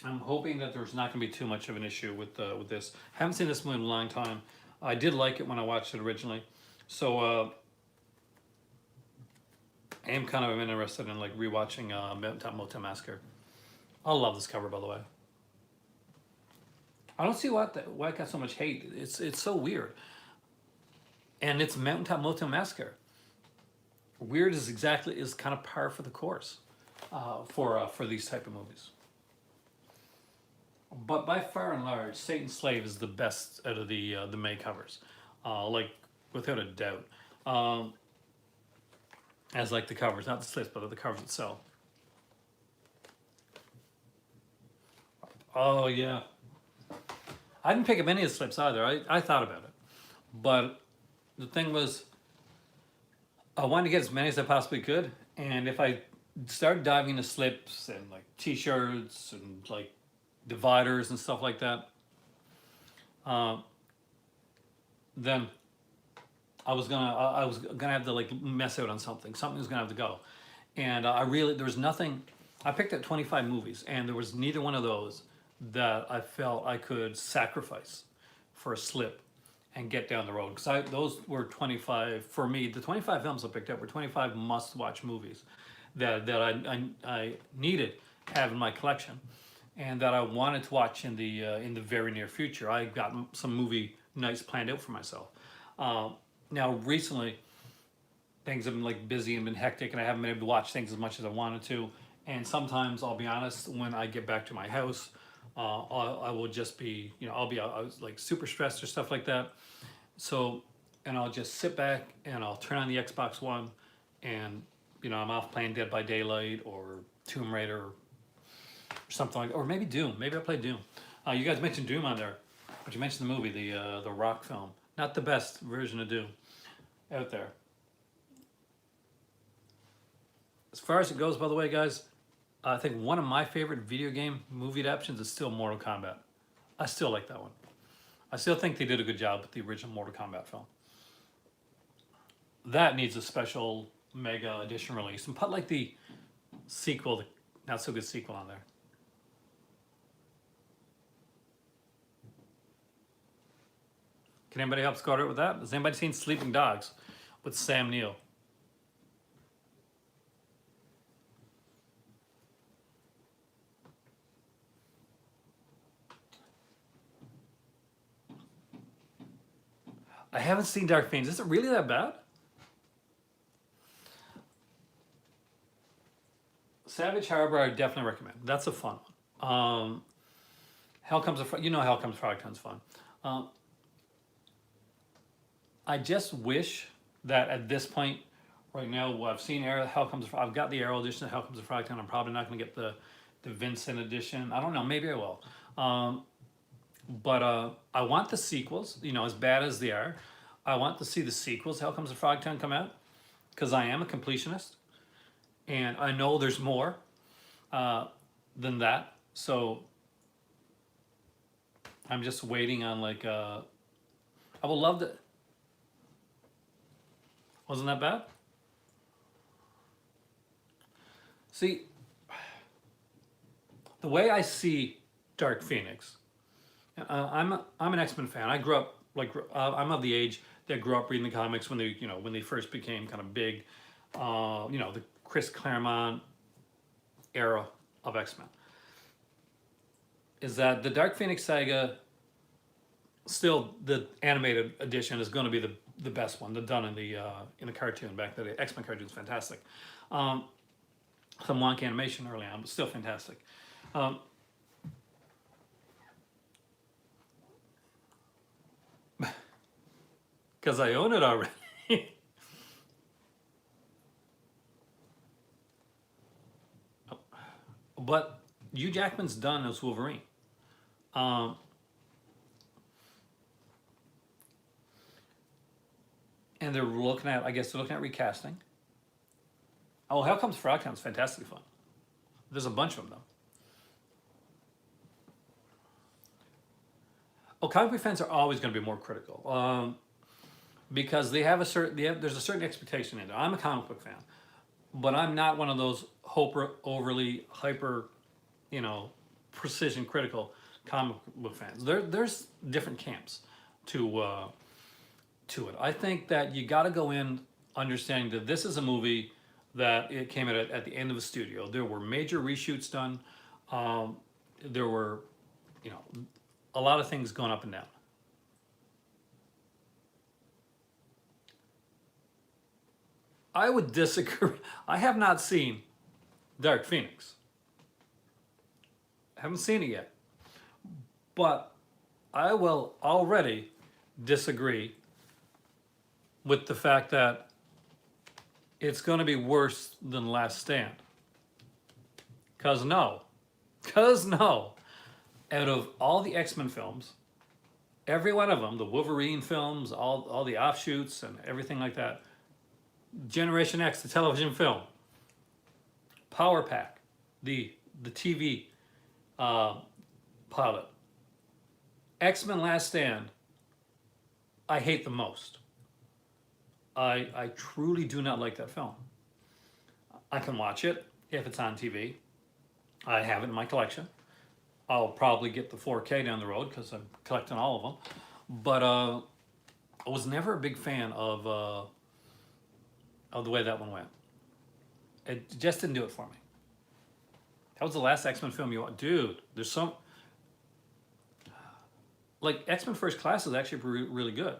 I'm hoping that there's not going to be too much of an issue with this. Haven't seen this movie in a long time. I did like it when I watched it originally, so I am kind of interested in like rewatching Motel Massacre. I love this cover, by the way. I don't see why it got so much hate. It's so weird, and it's Motel Massacre. Weird is kind of par for the course for these type of movies. But by far and large, Satan's Slave is the best out of the May covers, like without a doubt. As like the covers, not the slips, but the covers itself. Oh yeah, I didn't pick up any of the slips either. I thought about it, but the thing was, I wanted to get as many as I possibly could, and if I started diving into slips and like T-shirts and like dividers and stuff like that, then I was gonna have to like mess out on something. Something was gonna have to go, and there was nothing. I picked up 25 movies, and there was neither one of those that I felt I could sacrifice for a slip and get down the road, because those were 25 for me. The 25 films I picked up were 25 must-watch movies that I needed to have in my collection, and that I wanted to watch in the very near future. I got some movie nights planned out for myself. Now recently, things have been like busy and been hectic, and I haven't been able to watch things as much as I wanted to. And sometimes, I'll be honest, when I get back to my house, I will just be, I was like super stressed or stuff like that. So, and I'll just sit back and I'll turn on the Xbox One, and I'm off playing Dead by Daylight or Tomb Raider or something like, or maybe Doom. Maybe I play Doom. You guys mentioned Doom on there, but you mentioned the movie, the Rock film. Not the best version of Doom out there. As far as it goes, by the way, guys, I think one of my favorite video game movie adaptations is still Mortal Kombat. I still like that one. I still think they did a good job with the original Mortal Kombat film. That needs a special mega edition release, and put like the sequel, the not so good sequel on there. Can anybody help Scott out with that? Has anybody seen Sleeping Dogs with Sam Neill? I haven't seen Dark Phoenix. Is it really that bad? Savage Harbor, I definitely recommend. That's a fun one. Hell Comes a Hell Comes Frogtown's fun. I just wish that at this point, right now, I've seen Hell Comes. I've got the Arrow edition of Hell Comes to Frogtown. I'm probably not going to get the Vincent edition. I don't know. Maybe I will. But I want the sequels. As bad as they are, I want to see the sequels. Hell Comes to Frogtown come out, because I am a completionist, and I know there's more than that. So I'm just waiting on like. I would love to. Wasn't that bad? See, the way I see Dark Phoenix, I'm an X-Men fan. I grew up I'm of the age that grew up reading the comics when they first became kind of big. The Chris Claremont era of X-Men. Is that the Dark Phoenix saga? Still, the animated edition is going to be the best one. Done in the cartoon back then. The X-Men cartoon is fantastic. Some wonky animation early on, but still fantastic. Because I own it already. But Hugh Jackman's done as Wolverine. And they're looking at recasting. Oh, Hell Comes Frogtown's fantastically fun. There's a bunch of them though. Oh, comic book fans are always going to be more critical because there's a certain expectation in there. I'm a comic book fan, but I'm not one of those overly hyper, precision critical comic book fans. There's different camps to it. I think that you got to go in understanding that this is a movie that it came at the end of the studio. There were major reshoots done. There were, you know, a lot of things going up and down. I would disagree. I have not seen Dark Phoenix. I haven't seen it yet. But I will already disagree with the fact that it's going to be worse than Last Stand. Because no. Out of all the X-Men films, every one of them, the Wolverine films, all the offshoots and everything like that, Generation X, the television film, Power Pack, the TV pilot, X-Men Last Stand, I hate the most. I truly do not like that film. I can watch it if it's on TV. I have it in my collection. I'll probably get the 4K down the road because I'm collecting all of them. But I was never a big fan of the way that one went. It just didn't do it for me. That was the last X-Men film you want. Dude, there's some... Like, X-Men First Class is actually really good.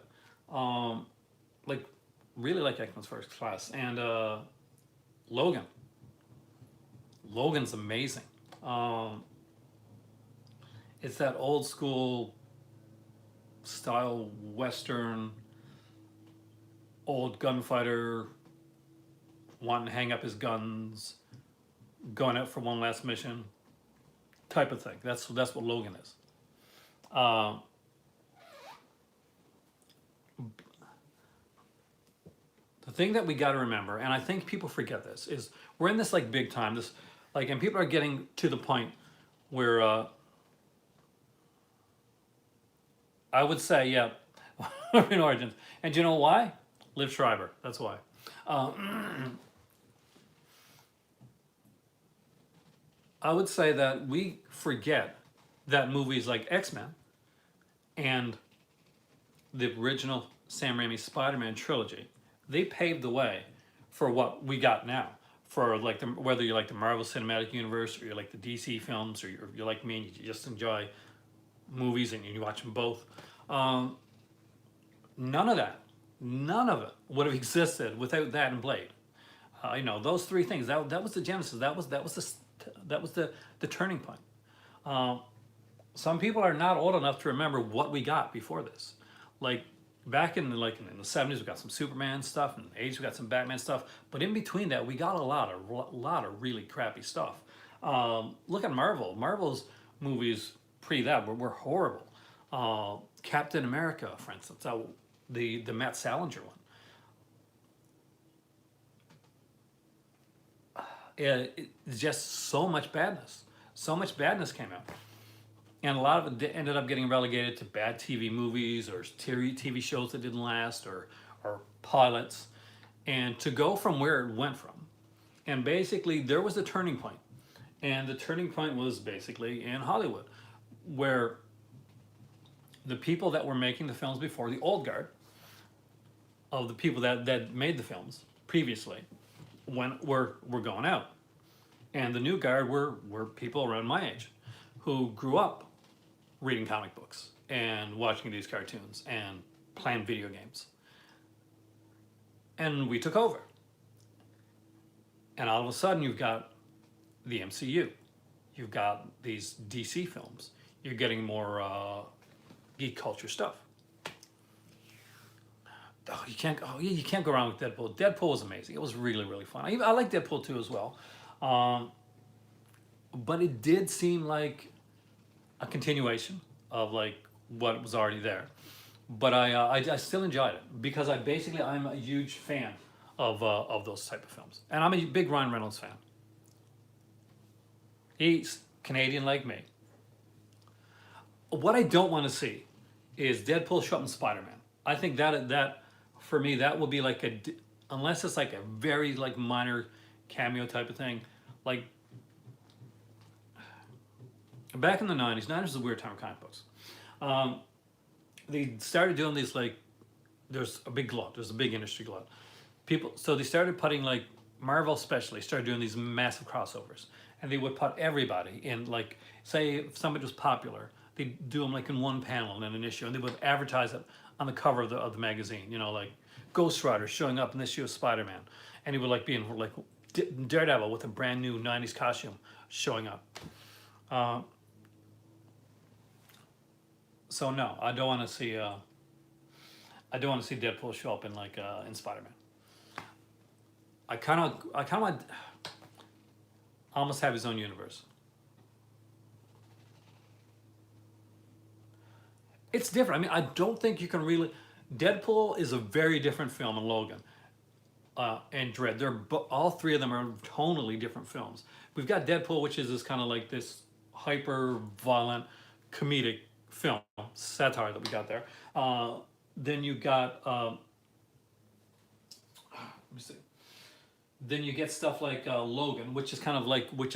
Like, really like X-Men First Class. And Logan. Logan's amazing. It's that old school style Western, old gunfighter, wanting to hang up his guns, going out for one last mission, type of thing. That's what Logan is. The thing that we got to remember, and I think people forget this, is we're in this like big time, this like, and people are getting to the point where I would say, yeah, in Origins, and do you know why? Liv Schreiber. That's why. I would say that we forget that movies like X-Men and the original Sam Raimi Spider-Man trilogy, they paved the way for what we got now. For like whether you like the Marvel Cinematic Universe or you like the DC films or you're like me and you just enjoy movies and you watch them both. None of that, none of it would have existed without that and Blade. You know, those three things. That was the genesis. That was the turning point. Some people are not old enough to remember what we got before this. Like back in the 70s, we got some Superman stuff, and in the 80s we got some Batman stuff. But in between that, we got a lot of really crappy stuff. Look at Marvel. Marvel's movies pre that were horrible. Captain America, for instance, the Matt Salinger one. It's just so much badness. So much badness came out. And a lot of it ended up getting relegated to bad TV movies or TV shows that didn't last or pilots. And to go from where it went from, and basically there was a turning point. And the turning point was basically in Hollywood, where the people that were making the films before, the old guard of the people that made the films previously, were going out. And the new guard were people around my age who grew up reading comic books and watching these cartoons and playing video games. And we took over. And all of a sudden you've got the MCU. You've got these DC films. You're getting more geek culture stuff. You can't go wrong with Deadpool. Deadpool was amazing. It was really, really fun. I like Deadpool 2 as well. But it did seem like a continuation of like what was already there. But I still enjoyed it because I'm a huge fan of those type of films. And I'm a big Ryan Reynolds fan. He's Canadian like me. What I don't want to see is Deadpool show up in Spider-Man. I think that for me that will be like unless it's like a very like minor cameo type of thing, like back in the 90s, 90s was a weird time for comic books. Um, they started doing these like, there's a big glut, there's a big industry glut. People, so they started putting like, Marvel especially started doing these massive crossovers. And they would put everybody in, like, say if somebody was popular, they'd do them like in one panel in an issue, and they would advertise it on the cover of the magazine, you know, like Ghost Rider showing up in this issue of Spider-Man. And he would like be in like Daredevil with a brand new 90s costume showing up. Uh, so no, I don't want to see Deadpool show up in like in Spider-Man. I kind of want almost have his own universe. It's different. I mean, I don't think you can really. Deadpool is a very different film than Logan and Dread. All three of them are tonally different films. We've got Deadpool, which is this kind of like this hyper violent comedic film satire that we got there. Then you got let me see. Then you get stuff like Logan, which is kind of like was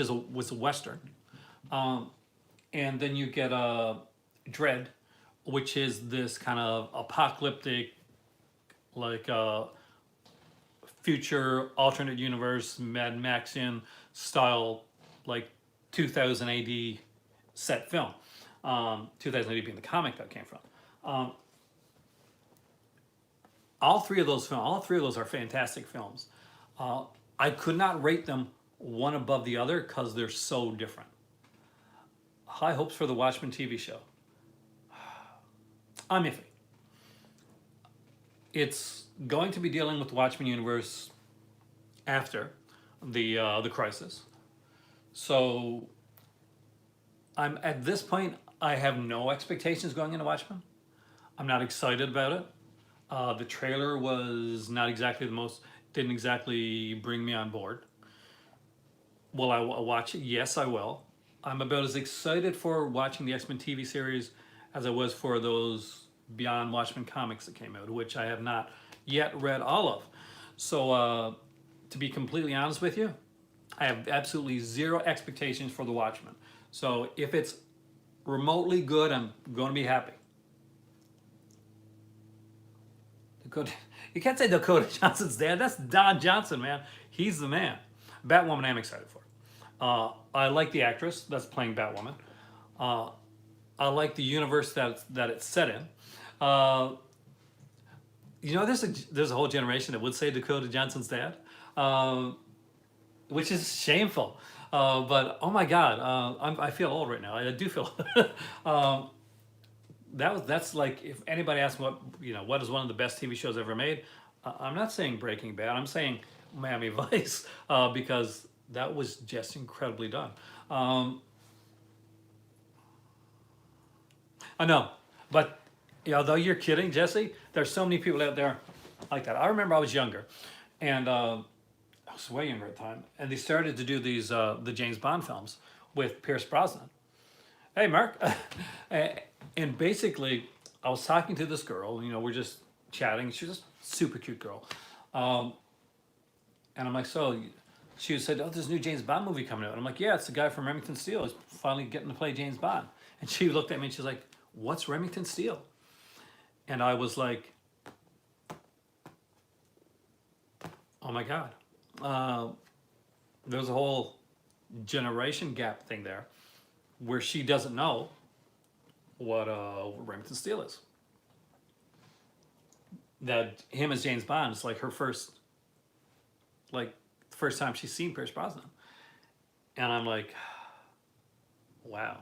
a western, and then you get Dread, which is this kind of apocalyptic, like future alternate universe Mad Maxian style, like 2000 AD set film. 2000 AD being the comic that came from. All three of those are fantastic films. I could not rate them one above the other because they're so different. High hopes for the Watchmen TV show. I'm iffy. It's going to be dealing with the Watchmen universe after the crisis. So I'm at this point, I have no expectations going into Watchmen. I'm not excited about it. The trailer was not exactly didn't exactly bring me on board. Will I watch it? Yes, I will. I'm about as excited for watching the X-Men TV series as I was for those Beyond Watchmen comics that came out, which I have not yet read all of. So to be completely honest with you, I have absolutely zero expectations for the Watchmen. So if it's remotely good, I'm going to be happy. You can't say Dakota Johnson's dad. That's Don Johnson, man. He's the man. Batwoman, I'm excited for. I like the actress that's playing Batwoman. I like the universe that it's set in. You know, there's a whole generation that would say Dakota Johnson's dad, which is shameful. But oh my God, I feel old right now. I do feel. That's like if anybody asks what is one of the best TV shows ever made. I'm not saying Breaking Bad. I'm saying Miami Vice because that was just incredibly done. I know, but although you're kidding, Jesse, there's so many people out there like that. I remember I was younger, and I was way younger at the time, and they started to do these the James Bond films with Pierce Brosnan. Hey, Mark, and basically, I was talking to this girl. We're just chatting. She's a super cute girl, and I'm like, so. She said, "Oh, there's a new James Bond movie coming out." And I'm like, "Yeah, it's the guy from Remington Steele. He's finally getting to play James Bond." And she looked at me and she's like, "What's Remington Steele?" And I was like, "Oh my God." There's a whole generation gap thing there where she doesn't know what Remington Steele is. That him as James Bond is like her first time she's seen Pierce Brosnan. And I'm like, wow.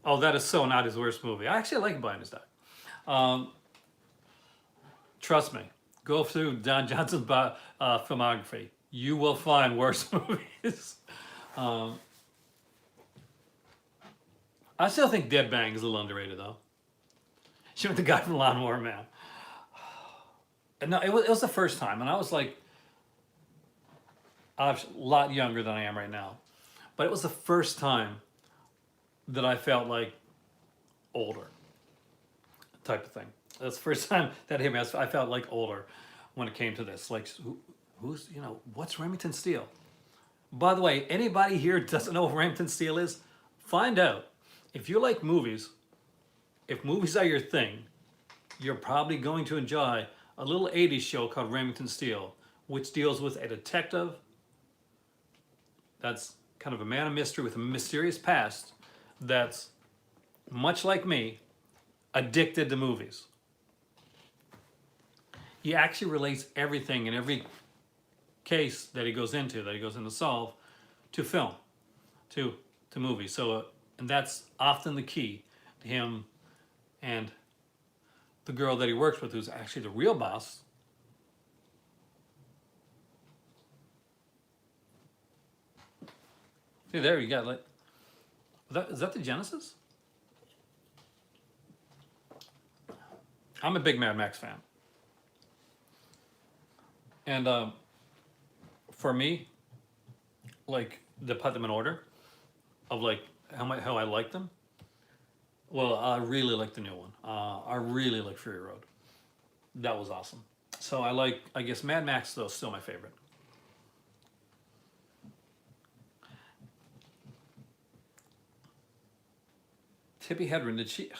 Oh, that is so not his worst movie. I actually like Blind as Dog. Trust me, go through Don Johnson's filmography. You will find worse movies. I still think Dead Bang is a little underrated, though. She went the guy from Lawnmower Man. No, it was the first time, and I was like, I was a lot younger than I am right now, but it was the first time that I felt like older, type of thing. That's the first time that hit me. I felt like older when it came to this. Like, who's what's Remington Steele? By the way, anybody here doesn't know what Remington Steel is? Find out. If you like movies, if movies are your thing, you're probably going to enjoy a little 80s show called Remington Steel, which deals with a detective that's kind of a man of mystery with a mysterious past that's, much like me, addicted to movies. He actually relates everything in every case that he goes in to solve, to film, to movies. So, and that's often the key to him and the girl that he works with, who's actually the real boss. See, there you got, like, is that the Genesis? I'm a big Mad Max fan. And for me, like, to put them in order of like how I like them. Well, I really like the new one. I really like Fury Road. That was awesome. So I guess Mad Max though is still my favorite. Tippi Hedren, did she?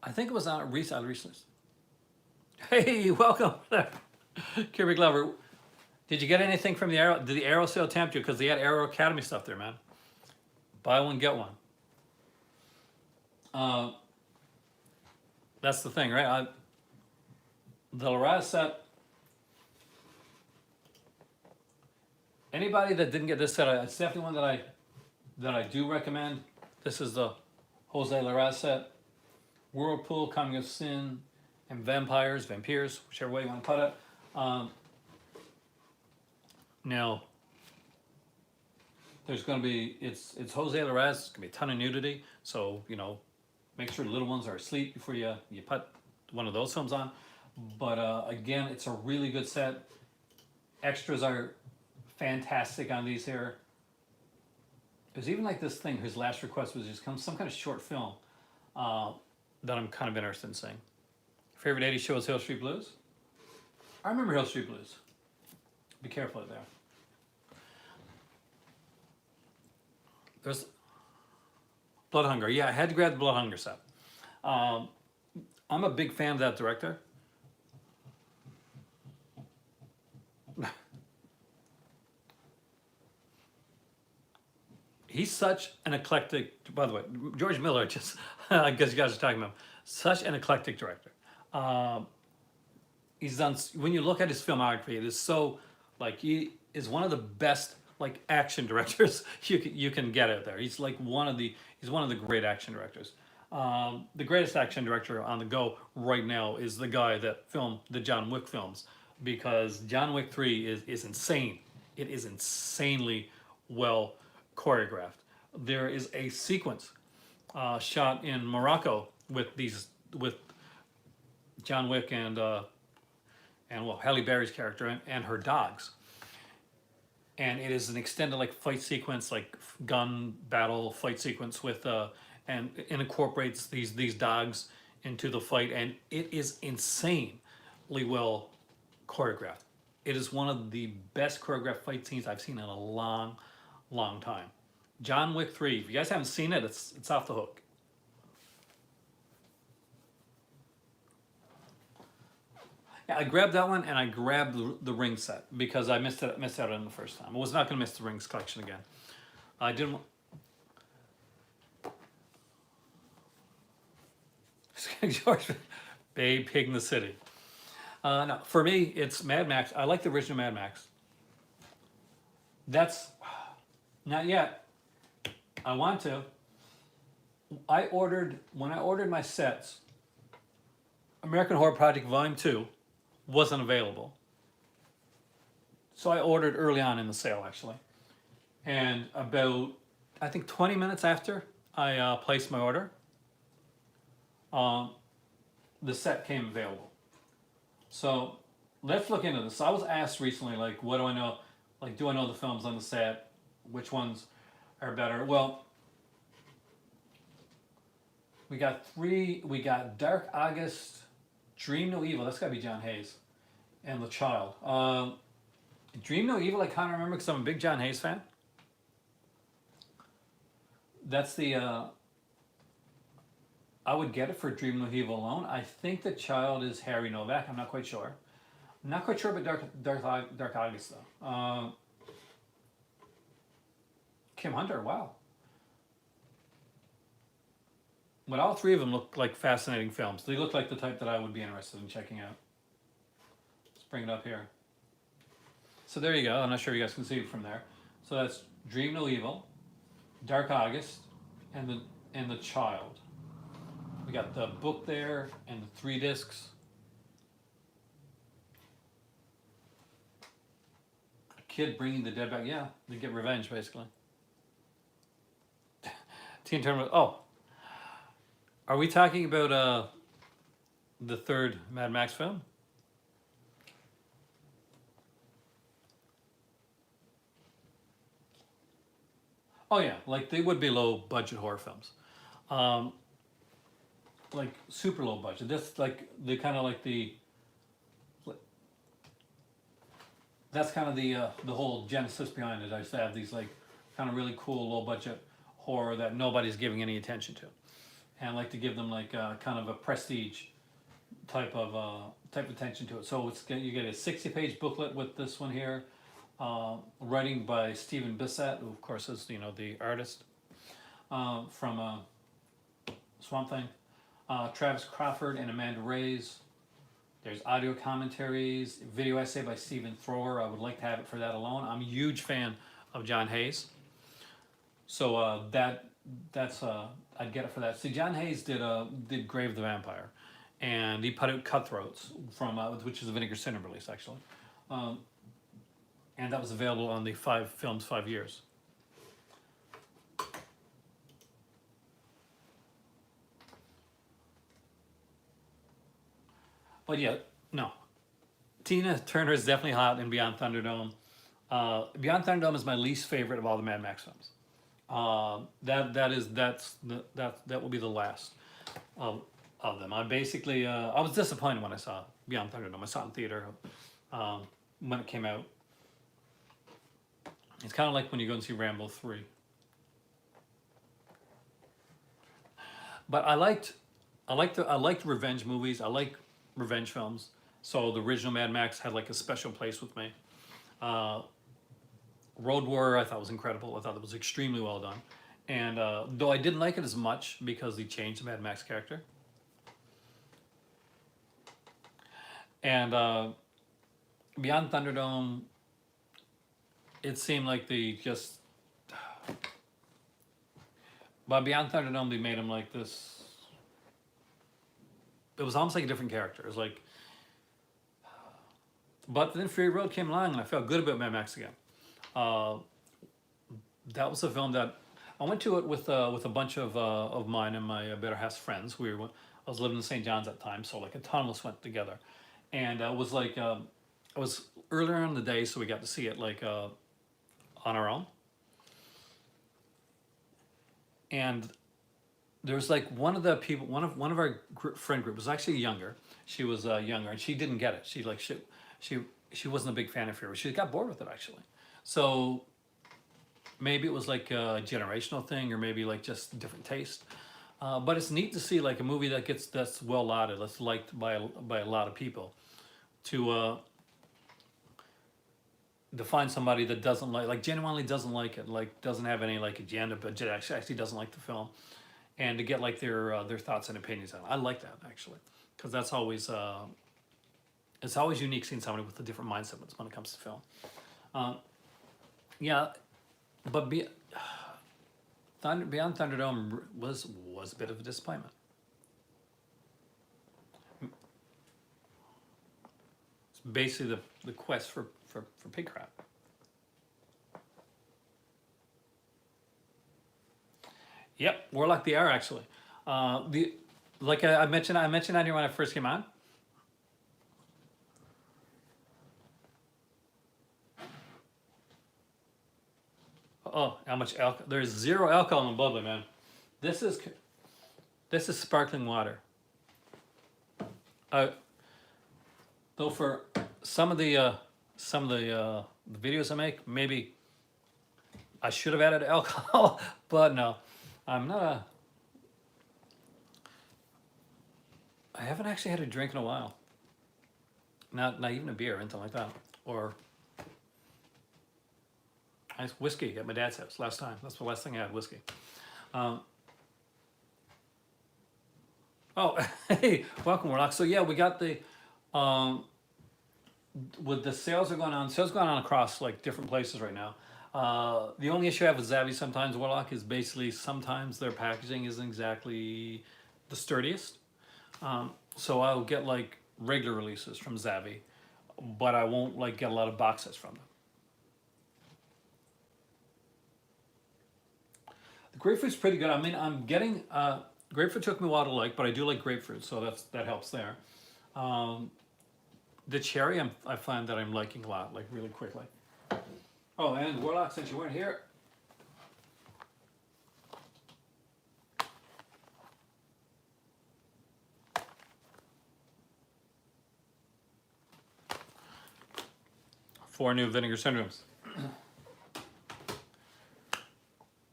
I think it was on recently. Hey, welcome, Kirby Glover. Did you get anything from the Arrow? Did the Arrow sale tempt you? Because they had Arrow Academy stuff there, man. Buy one, get one. That's the thing, right? The Larraz set. Anybody that didn't get this set, it's definitely one that I do recommend. This is the Jose Larraz set. Whirlpool, Coming of Sin, and Vampires, whichever way you want to put it. Now, there's going to be, it's Jose Larraz, it's going to be a ton of nudity, so, you know, make sure the little ones are asleep before you put one of those films on. But again, it's a really good set. Extras are fantastic on these here. There's even like this thing, his last request was just some kind of short film that I'm kind of interested in seeing. Favorite 80s show is Hill Street Blues? I remember Hill Street Blues. Be careful there. There's Blood Hunger. Yeah, I had to grab the Blood Hunger set. I'm a big fan of that director. He's such an eclectic, by the way, George Miller, just, I guess you guys are talking about him, such an eclectic director. He's done, when you look at his filmography, it is so, like, he is one of the best, like, action directors you can get out there. He's like he's one of the great action directors. The greatest action director on the go right now is the guy that filmed the John Wick films, because John Wick 3 is insane. It is insanely well choreographed. There is a sequence shot in Morocco with John Wick and Halle Berry's character and her dogs, and it is an extended like fight sequence, like gun battle fight sequence with and it incorporates these dogs into the fight, and it is insanely well choreographed. It is one of the best choreographed fight scenes I've seen in a long time. John Wick 3, if you guys haven't seen it, it's off the hook. Yeah, I grabbed that one, and I grabbed the ring set because I missed out on the first time. I was not going to miss the rings collection again. I didn't. George, Babe Pig in the City. No, for me, it's Mad Max. I like the original Mad Max. That's not yet. I want to. When I ordered my sets, American Horror Project Volume 2 wasn't available. So I ordered early on in the sale, actually. And about, I think 20 minutes after I placed my order, the set came available. So let's look into this. So I was asked recently, like, what do I know? Like, do I know the films on the set? Which ones are better? Well, we got Dark August, Dream No Evil, that's gotta be John Hayes, and The Child. Dream No Evil, I kind of remember because I'm a big John Hayes fan. That's the, I would get it for Dream No Evil alone. I think the child is Harry Novak. I'm not quite sure. I'm not quite sure about Dark August though. Kim Hunter, wow. But all three of them look like fascinating films. They look like the type that I would be interested in checking out. Let's bring it up here. So there you go. I'm not sure you guys can see it from there. So that's Dream No Evil, Dark August, and the Child. We got the book there and the 3 discs. A kid bringing the dead back. Yeah, they get revenge basically. Teen Turner. Oh, are we talking about the third Mad Max film? Oh yeah, like they would be low budget horror films, um, like super low budget. That's like the kind of like the that's kind of the whole genesis behind it. I just have these like kind of really cool low budget horror that nobody's giving any attention to, and I like to give them like kind of a prestige type of attention to it. So you get a 60-page booklet with this one here, writing by Stephen Bissett, who of course is the artist from Swamp Thing. Travis Crawford and Amanda Reyes. There's audio commentaries, video essay by Stephen Thrower. I would like to have it for that alone. I'm a huge fan of John Hayes, so that's I'd get it for that. See, John Hayes did Grave the Vampire, and he put out Cutthroats from which is a Vinegar Syndrome release actually, and that was available on the 5 Films 5 Years. But yeah, no. Tina Turner is definitely hot in Beyond Thunderdome. Beyond Thunderdome is my least favorite of all the Mad Max films. That will be the last of them. I basically I was disappointed when I saw Beyond Thunderdome. I saw it in theater when it came out. It's kind of like when you go and see Rambo 3. But I liked revenge movies. I like revenge films. So the original Mad Max had like a special place with me. Road Warrior I thought was incredible. I thought it was extremely well done. And though I didn't like it as much because he changed the Mad Max character. And Beyond Thunderdome, it seemed like by Beyond Thunderdome they made him like this. It was almost like a different character. It was like, but then Fury Road came along and I felt good about Mad Max again. That was a film that I went to it with a bunch of mine and my better half's friends. I was living in St. John's at the time, so like a ton of us went together, and it was like it was earlier in the day, so we got to see it like on our own. And there was like one of the people, one of our friend group was actually younger. She was younger, and she didn't get it. She wasn't a big fan of Fury. She got bored with it actually. So maybe it was like a generational thing, or maybe like just different taste. But it's neat to see like a movie that's well lauded, that's liked by a lot of people, to find somebody that doesn't like genuinely doesn't like it, like doesn't have any like agenda, but actually doesn't like the film, and to get like their thoughts and opinions on it. I like that actually, because that's always it's always unique seeing somebody with a different mindset when it comes to film. Yeah, but Beyond Thunderdome was a bit of a disappointment. It's basically the quest for pig crap. Yep, Warlock they are actually. Like I mentioned on here when I first came on. Oh, how much alcohol? There's 0 alcohol in the bubbly, man. This is sparkling water. Though for some of the some of the videos I make, maybe I should have added alcohol, but no, I'm not a. I haven't actually had a drink in a while. Not even a beer or anything like that, or I had whiskey at my dad's house last time. That's the last thing I had, whiskey. Um, oh, hey, welcome, Warlock. So yeah, we got the with the sales going on across like different places right now. The only issue I have with Zavvi sometimes, Warlock, is basically sometimes their packaging isn't exactly the sturdiest. So I'll get like regular releases from Zavvi, but I won't like get a lot of box sets from them. The grapefruit's pretty good. I mean, I'm getting grapefruit took me a while to like, but I do like grapefruit, so that helps there. The cherry, I find that I'm liking a lot, like really quickly. Oh, and Warlock, since you weren't here, four new Vinegar Syndromes.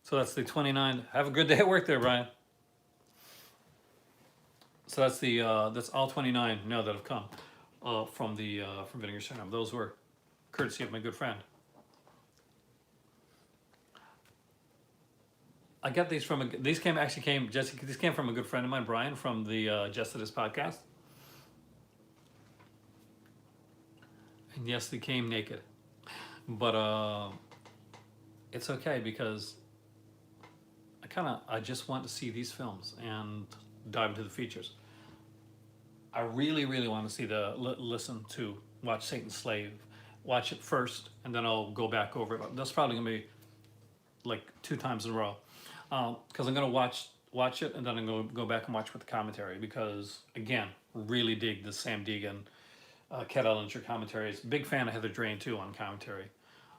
So that's the 29. Have a good day at work there, Brian. So that's the that's all 29 now that have come from Vinegar Syndrome. Those were courtesy of my good friend. I got these from these came Jessica. These came from a good friend of mine, Brian, from the Just to This podcast. And yes, they came naked, but it's okay because I just want to see these films and dive into the features. I really, really want to see watch Satan's Slave, watch it first, and then I'll go back over it. That's probably gonna be like 2 times in a row, because I'm gonna watch it and then I'm gonna go back and watch with the commentary because again, really dig the Sam Deegan, Kat Ellinger commentaries. Big fan of Heather Drain too on commentary,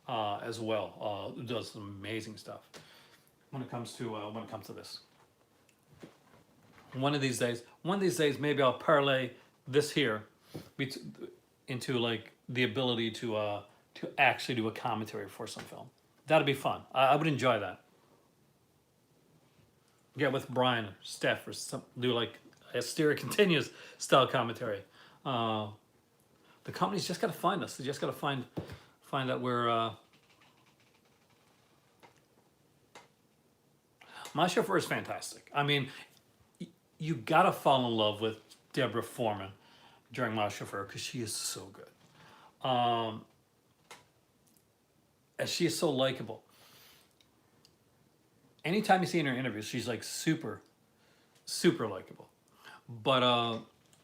as well. Does some amazing stuff when it comes to this. One of these days, maybe I'll parlay this here into like the ability to actually do a commentary for some film. That'd be fun. I would enjoy that. Get with Brian or Steph or do like a Stereo Continuous style commentary. The company's just got to find us. They just got to find that we're. My Chauffeur is fantastic. I mean, you gotta fall in love with Deborah Foreman during My Chauffeur because she is so good. And she is so likable. Anytime you see her in interviews, she's like super, super likable. But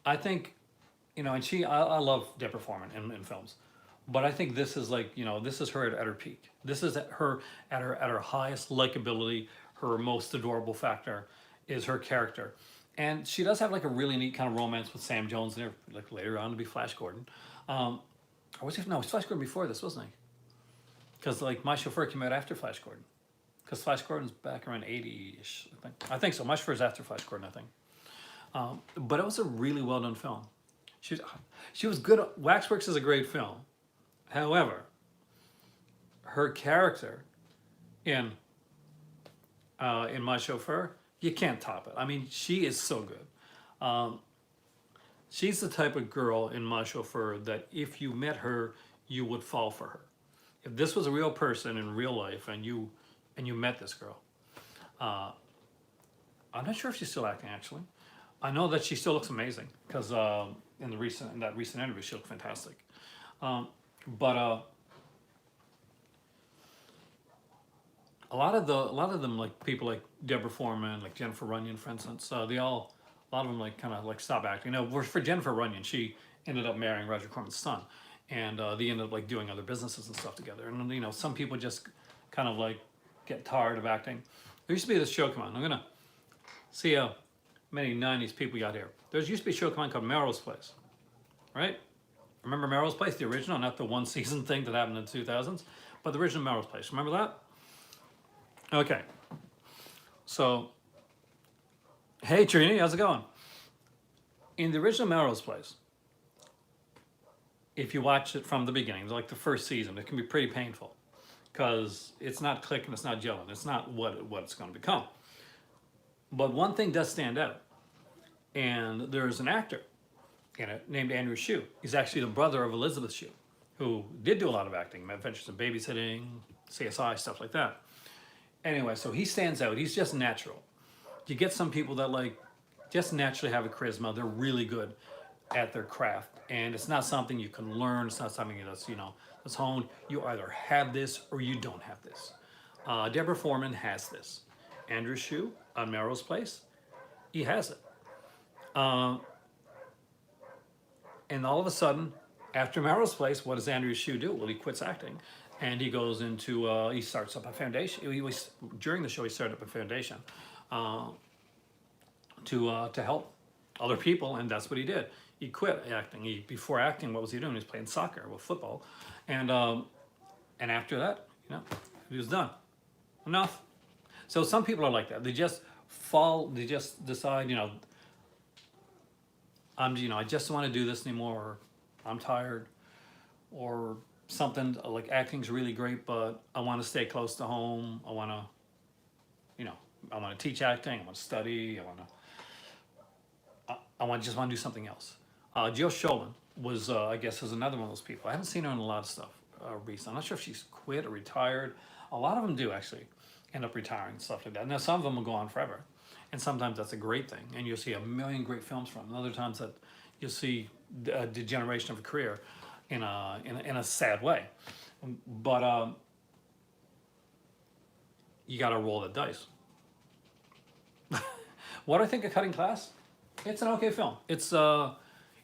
I think, and I love Deborah Foreman in films. But I think this is like, this is her at her peak. This is her at her highest likability. Her most adorable factor is her character. And she does have like a really neat kind of romance with Sam Jones in there, like later on to be Flash Gordon. Or was it? No, it was Flash Gordon before this, wasn't he? Because like My Chauffeur came out after Flash Gordon. Because Flash Gordon's back around 80-ish, I think. I think so. My Chauffeur is after Flash Gordon, I think. But it was a really well done film. She was good. Waxworks is a great film. However, her character in My Chauffeur, you can't top it. I mean, she is so good. She's the type of girl in My Chauffeur that if you met her, you would fall for her. If this was a real person in real life and you met this girl, I'm not sure if she's still acting actually. I know that she still looks amazing because in that recent interview she looked fantastic. But a lot of them, like people like Deborah Foreman, like Jennifer Runyon, for instance, a lot of them like kind of like stop acting. For Jennifer Runyon, she ended up marrying Roger Corman's son, and they ended up like doing other businesses and stuff together. And some people just kind of like get tired of acting. There used to be this show come on. I'm gonna see how many '90s people got here. There used to be a show come on called Melrose Place, right? Remember Melrose Place, the original, not the one season thing that happened in the 2000s, but the original Melrose Place. Remember that? Okay. So, hey Trini, how's it going? In the original Melrose Place, if you watch it from the beginning, like the first season, it can be pretty painful because it's not clicking, it's not gelling, it's not what it's going to become. But one thing does stand out, and there's an actor in it named Andrew Shue. He's actually the brother of Elizabeth Shue, who did do a lot of acting, Adventures in Babysitting, CSI, stuff like that. Anyway, so he stands out. He's just natural. You get some people that like just naturally have a charisma. They're really good at their craft, and it's not something you can learn. It's not something that's that's honed. You either have this or you don't have this. Deborah Foreman has this. Andrew Shue on Melrose Place, he has it. And all of a sudden, after Melrose Place, what does Andrew Shue do? Well, he quits acting, and he goes into he starts up a foundation. During the show, he started up a foundation to help other people, and that's what he did. He quit acting. Before acting, what was he doing? He was playing soccer, well, football, and after that, he was done. Enough. So some people are like that. They just decide, I just don't want to do this anymore, or I'm tired, or something like acting's really great, but I want to stay close to home. I want to teach acting. I want to study. I just want to do something else. Jill Sholin was, I guess, is another one of those people. I haven't seen her in a lot of stuff recently. I'm not sure if she's quit or retired. A lot of them do actually end up retiring and stuff like that. Now some of them will go on forever, and sometimes that's a great thing, and you'll see a million great films from them. And other times that you'll see a degeneration of a career in a sad way. But you got to roll the dice. What do I think of Cutting Class? It's an okay film. It's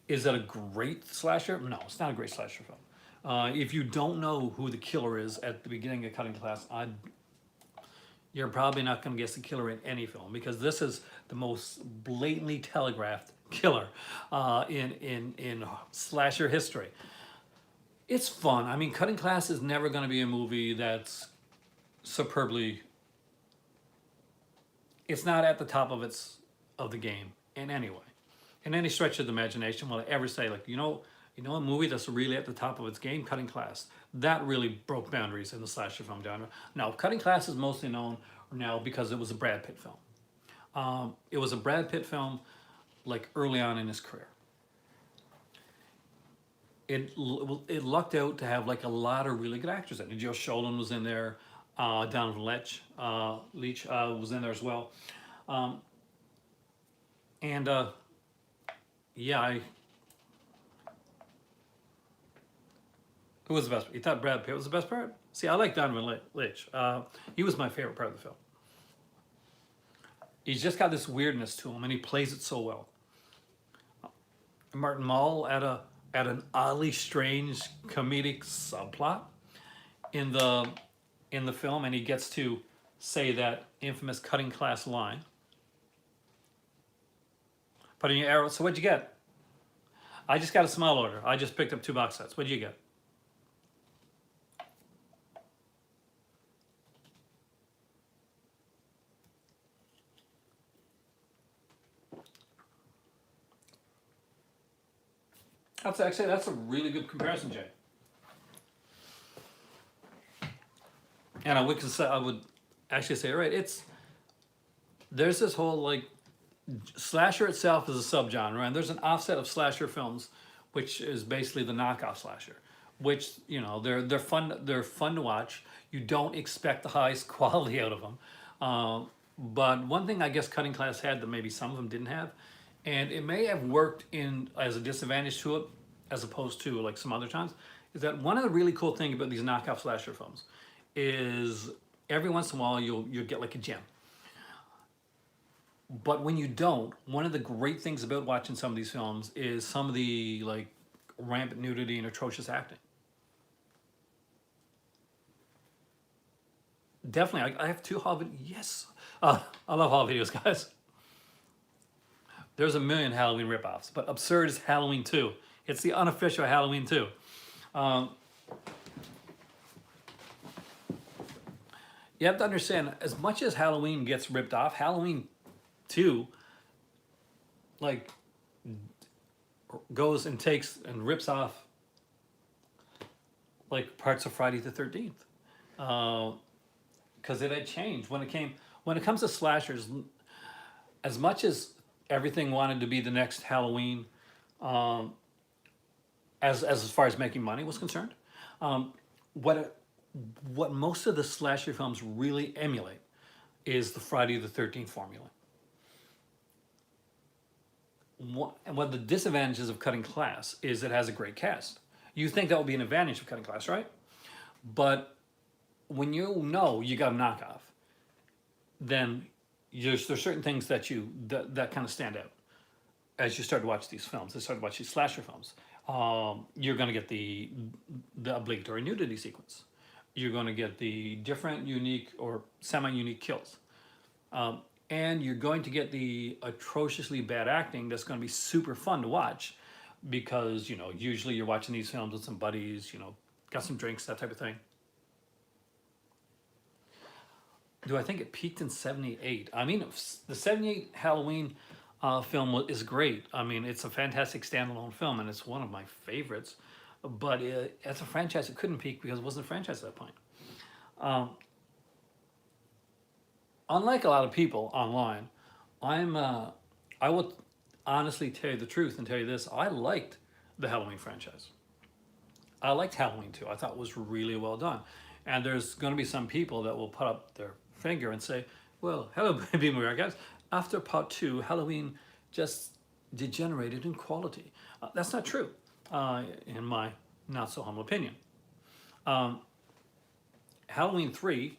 is it a great slasher? No, it's not a great slasher film. If you don't know who the killer is at the beginning of Cutting Class, you're probably not going to guess the killer in any film, because this is the most blatantly telegraphed killer in slasher history. It's fun. I mean, Cutting Class is never going to be a movie that's superbly. It's not at the top of the game in any way, in any stretch of the imagination. Will I ever say, like, a movie that's really at the top of its game? Cutting Class. That really broke boundaries in the slasher film genre. Now, Cutting Class is mostly known now because it was a Brad Pitt film. It was a Brad Pitt film, like, early on in his career. It lucked out to have like a lot of really good actors in it. Joe Sholin was in there. Donovan Leitch was in there as well. Who was the best? You thought Brad Pitt was the best part? See, I like Donovan Leitch. He was my favorite part of the film. He's just got this weirdness to him, and he plays it so well. Martin Mull at an oddly strange comedic subplot in the film, and he gets to say that infamous Cutting Class line. Put in your arrow. So what'd you get? I just got a small order. I just picked up 2 box sets. What'd you get? That's a really good comparison, Jay. And I would actually say, all right, there's this whole like slasher itself is a subgenre, and there's an offset of slasher films, which is basically the knockoff slasher, which they're fun to watch. You don't expect the highest quality out of them, but one thing I guess Cutting Class had that maybe some of them didn't have, and it may have worked as a disadvantage to it as opposed to like some other times, is that one of the really cool things about these knockoff slasher films is every once in a while you'll get like a gem. But when you don't, one of the great things about watching some of these films is some of the like rampant nudity and atrocious acting. Definitely, I have 2 Halloween. Yes, I love Halloween videos, guys. There's a million Halloween ripoffs, but Absurd is Halloween 2. It's the unofficial Halloween 2. You have to understand, as much as Halloween gets ripped off, Halloween 2 like goes and takes and rips off like parts of Friday the 13th. Because it had changed when it comes to slashers. As much as everything wanted to be the next Halloween, as far as making money was concerned, um, what what most of the slasher films really emulate is the Friday the 13th formula. And one of the disadvantages of cutting class is it has a great cast. You think that would be an advantage of cutting class, right? But when you know you got a knockoff, then there's certain things that kind of stand out as you start to watch these films. As you start to watch these slasher films. You're going to get the obligatory nudity sequence. You're going to get the different, unique, or semi-unique kills. And you're going to get the atrociously bad acting that's going to be super fun to watch because, usually you're watching these films with some buddies, got some drinks, that type of thing. Do I think it peaked in 78? I mean, the 78 Halloween film is great. I mean, it's a fantastic standalone film and it's one of my favorites. But as a franchise, it couldn't peak because it wasn't a franchise at that point. Unlike a lot of people online, I will honestly tell you the truth and tell you this. I liked the Halloween franchise. I liked Halloween 2. I thought it was really well done. And there's going to be some people that will put up their finger and say, well, hello, baby guys. After part 2, Halloween just degenerated in quality. That's not true, in my not so humble opinion. Halloween 3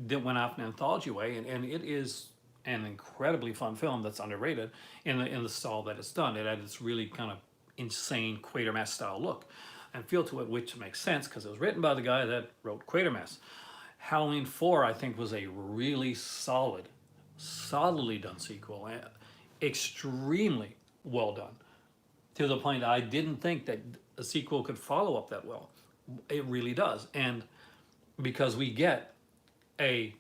that went off an anthology way, and it is an incredibly fun film that's underrated in the style that it's done. It had this really kind of insane Quatermass style look and feel to it, which makes sense because it was written by the guy that wrote Quatermass. Halloween 4, I think, was a really solidly done sequel, extremely well done, to the point that I didn't think that a sequel could follow up that well. It really does, and because we get we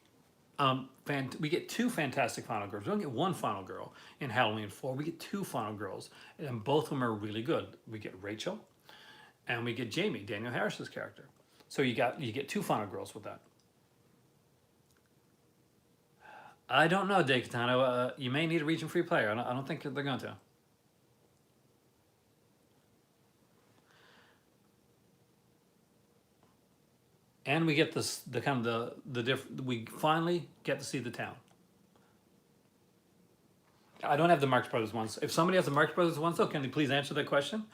get two fantastic final girls. We don't get one final girl in Halloween 4. We get two final girls, and both of them are really good. We get Rachel, and we get Jamie, Daniel Harris's character. So you get two final girls with that. I don't know, Dave Catano. You may need a region-free player. I don't think they're going to. And we get we finally get to see the town. I don't have the Marx Brothers ones. If somebody has the Marx Brothers ones, though, can you please answer that question?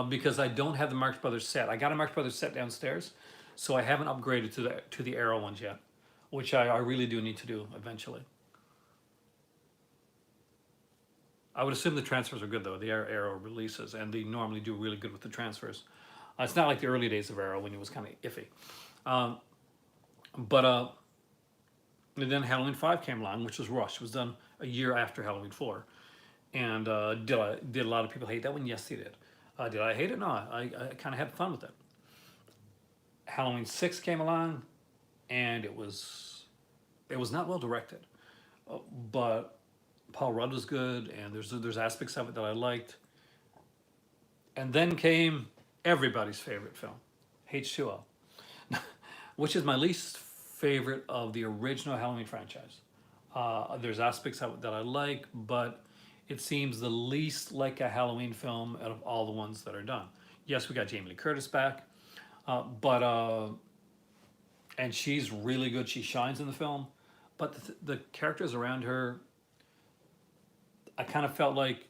Because I don't have the Marx Brothers set. I got a Marx Brothers set downstairs, so I haven't upgraded to the Arrow ones yet, which I really do need to do eventually. I would assume the transfers are good, though. The Arrow releases, and they normally do really good with the transfers. It's not like the early days of Arrow when it was kind of iffy. And then Halloween 5 came along, which was rushed. It was done a year after Halloween 4. And did a lot of people hate that one? Yes, they did. Did I hate it? No, I kind of had fun with it. Halloween 6 came along, and it was not well directed, but Paul Rudd was good, and there's aspects of it that I liked. And then came everybody's favorite film, H2O, which is my least favorite of the original Halloween franchise. There's aspects of it that I like, but it seems the least like a Halloween film out of all the ones that are done. Yes, we got Jamie Lee Curtis back, and she's really good. She shines in the film, but the characters around her, I kind of felt like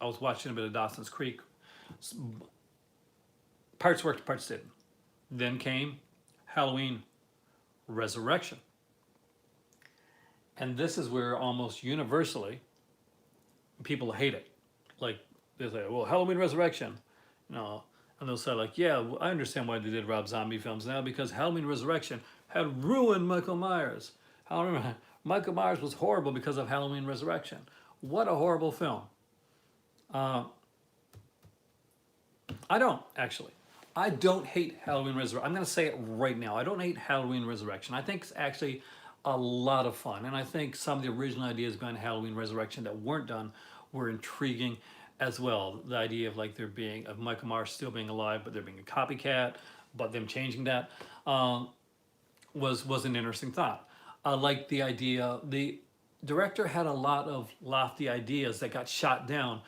I was watching a bit of Dawson's Creek. Parts worked, parts didn't. Then came Halloween Resurrection. And this is where almost universally people hate it. Like, they say, well, Halloween Resurrection, and they'll say, like, yeah, I understand why they did Rob Zombie films now, because Halloween Resurrection had ruined Michael Myers. Michael Myers was horrible because of Halloween Resurrection. What a horrible film. I don't, actually. I don't hate Halloween Resurrection. I'm going to say it right now. I don't hate Halloween Resurrection. I think it's actually a lot of fun. And I think some of the original ideas behind Halloween Resurrection that weren't done were intriguing as well. The idea of like of Michael Myers still being alive, but there being a copycat. but them changing that was an interesting thought. I like the idea. The director had a lot of lofty ideas that got shot down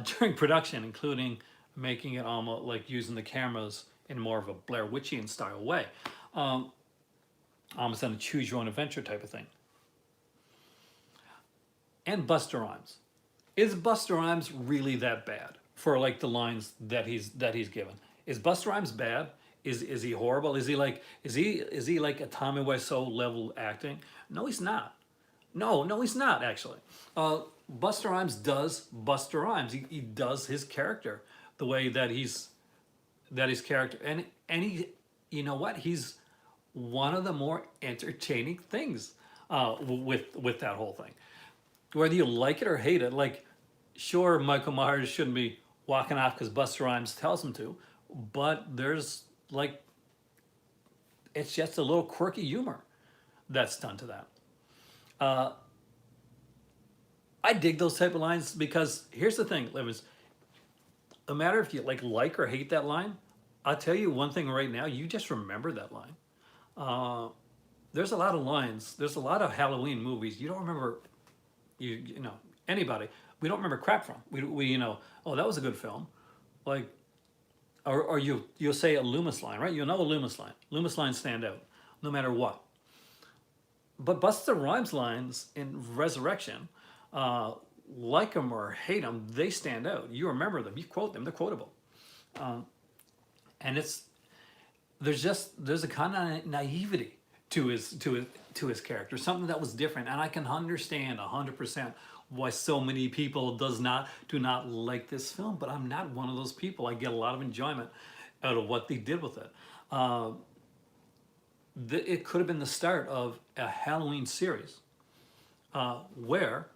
during production, including making it almost like using the cameras in more of a Blair Witchian style way, almost on a choose your own adventure type of thing. And Busta Rhymes. Is Busta Rhymes really that bad for like the lines that he's given? Is Busta Rhymes bad? Is he horrible? Is he like a Tommy Wiseau level acting? No, he's not. No, he's not actually. Busta Rhymes does Busta Rhymes. He does his character the way that his character, and he, you know what? He's one of the more entertaining things with that whole thing. Whether you like it or hate it, like, sure, Michael Myers shouldn't be walking off because Busta Rhymes tells him to, but there's like, it's just a little quirky humor that's done to that. I dig those type of lines because here's the thing, Livers. No matter if you like or hate that line, I'll tell you one thing right now. You just remember that line. There's a lot of lines. There's a lot of Halloween movies you don't remember. You know, anybody we don't remember crap from. We you know, oh, that was a good film, like, or you'll say a Loomis line, right? You'll know a Loomis line. Loomis lines stand out no matter what. But Busta Rhymes lines in Resurrection, like them or hate them, they stand out. You remember them. You quote them. They're quotable. And there's a kind of naivety to his character, something that was different, and I can understand 100% why so many people do not like this film. But I'm not one of those people. I get a lot of enjoyment out of what they did with it. It could have been the start of a Halloween series where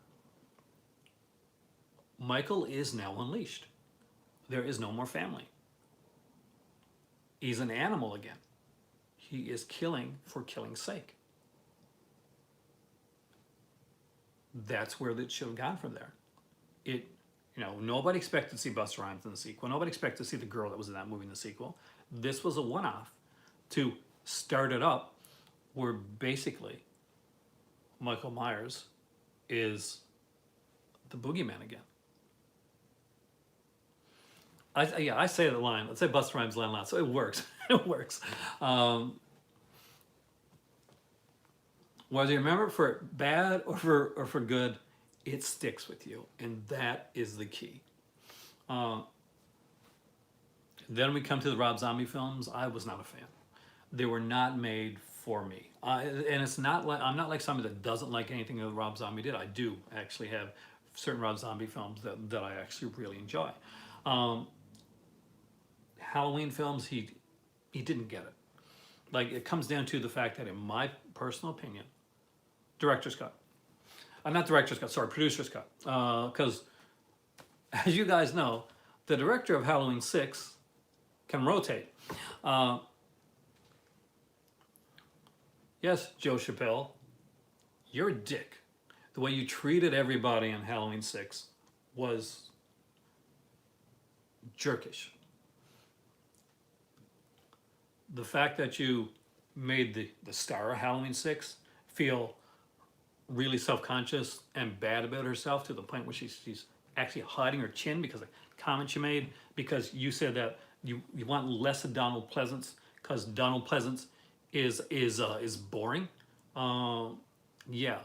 Michael is now unleashed. There is no more family. He's an animal again. He is killing for killing's sake. That's where it should have gone from there. Nobody expected to see Busta Rhymes in the sequel. Nobody expected to see the girl that was in that movie in the sequel. This was a one-off to start it up where basically Michael Myers is the boogeyman again. I say the line. Let's say Busta Rhymes line a lot, so it works. It works. Whether you remember it for bad or for good, it sticks with you, and that is the key. Then we come to the Rob Zombie films. I was not a fan. They were not made for me. And it's not like I'm not like somebody that doesn't like anything that Rob Zombie did. I do actually have certain Rob Zombie films that I actually really enjoy. Halloween films, he didn't get it. Like, it comes down to the fact that, in my personal opinion, director's cut. Not director's cut, sorry, producer's cut. Because, as you guys know, the director of Halloween 6 can rotate. Yes, Joe Chappelle, you're a dick. The way you treated everybody in Halloween 6 was jerkish. The fact that you made the star of Halloween 6 feel really self-conscious and bad about herself to the point where she's actually hiding her chin because of comments you made, because you said that you want less of Donald Pleasance because Donald Pleasance is boring. Yeah.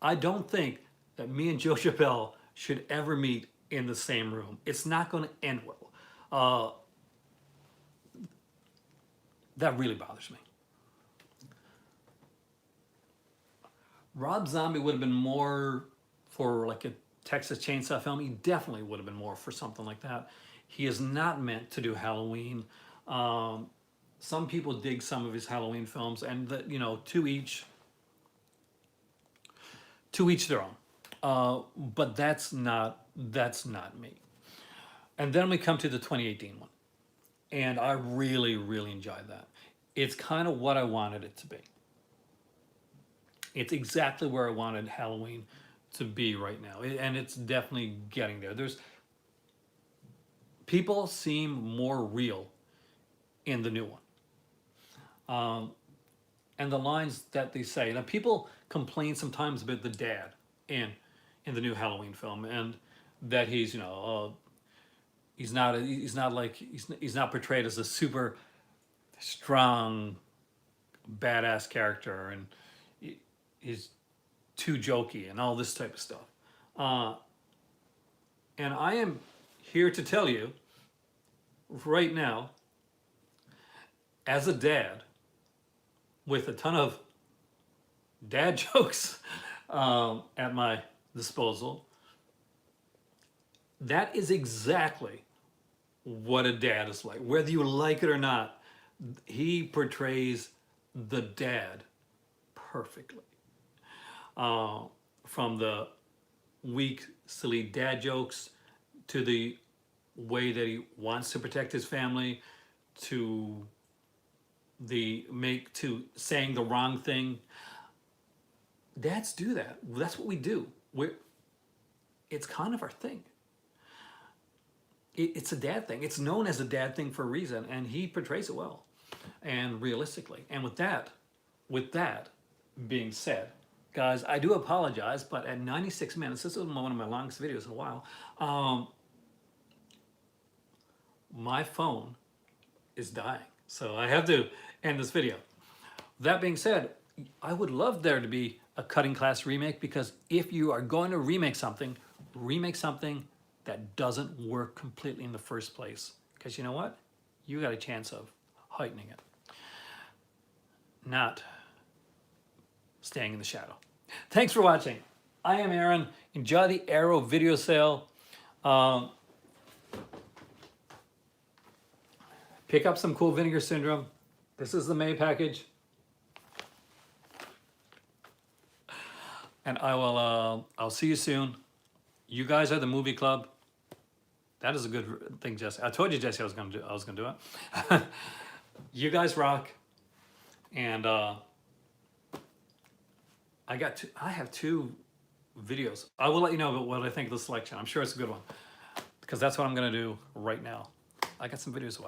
I don't think that me and Joe Chappelle should ever meet in the same room. It's not going to end well. That really bothers me. Rob Zombie would have been more for like a Texas Chainsaw film. He definitely would have been more for something like that. He is not meant to do Halloween. Some people dig some of his Halloween films, and to each their own. But that's not me. And then we come to the 2018 one. And I really, really enjoyed that. It's kind of what I wanted it to be. It's exactly where I wanted Halloween to be right now. And it's definitely getting there. people seem more real in the new one. And the lines that they say. Now, people complain sometimes about the dad in the new Halloween film, and that he's, you know, he's not portrayed as a super strong badass character, and he's too jokey and all this type of stuff. And I am here to tell you right now, as a dad with a ton of dad jokes at my disposal, that is exactly what a dad is like. Whether you like it or not, he portrays the dad perfectly. From the weak, silly dad jokes to the way that he wants to protect his family, to saying the wrong thing. Dads do that. That's what we do. It's kind of our thing. It's a dad thing. It's known as a dad thing for a reason, and he portrays it well and realistically. And with that being said, guys, I do apologize, but at 96 minutes, this is one of my longest videos in a while, my phone is dying. So I have to end this video. That being said, I would love there to be a cutting class remake, because if you are going to remake something that doesn't work completely in the first place. Because you know what? You got a chance of heightening it, not staying in the shadow. Thanks for watching. I am Aaron. Enjoy the Arrow video sale. Pick up some cool Vinegar Syndrome. This is the May package. And I'll see you soon. You guys are the movie club. That is a good thing, Jesse. I told you, Jesse, I was gonna do it. You guys rock. And I have two videos. I will let you know about what I think of the selection. I'm sure it's a good one, because that's what I'm gonna do right now. I got some videos.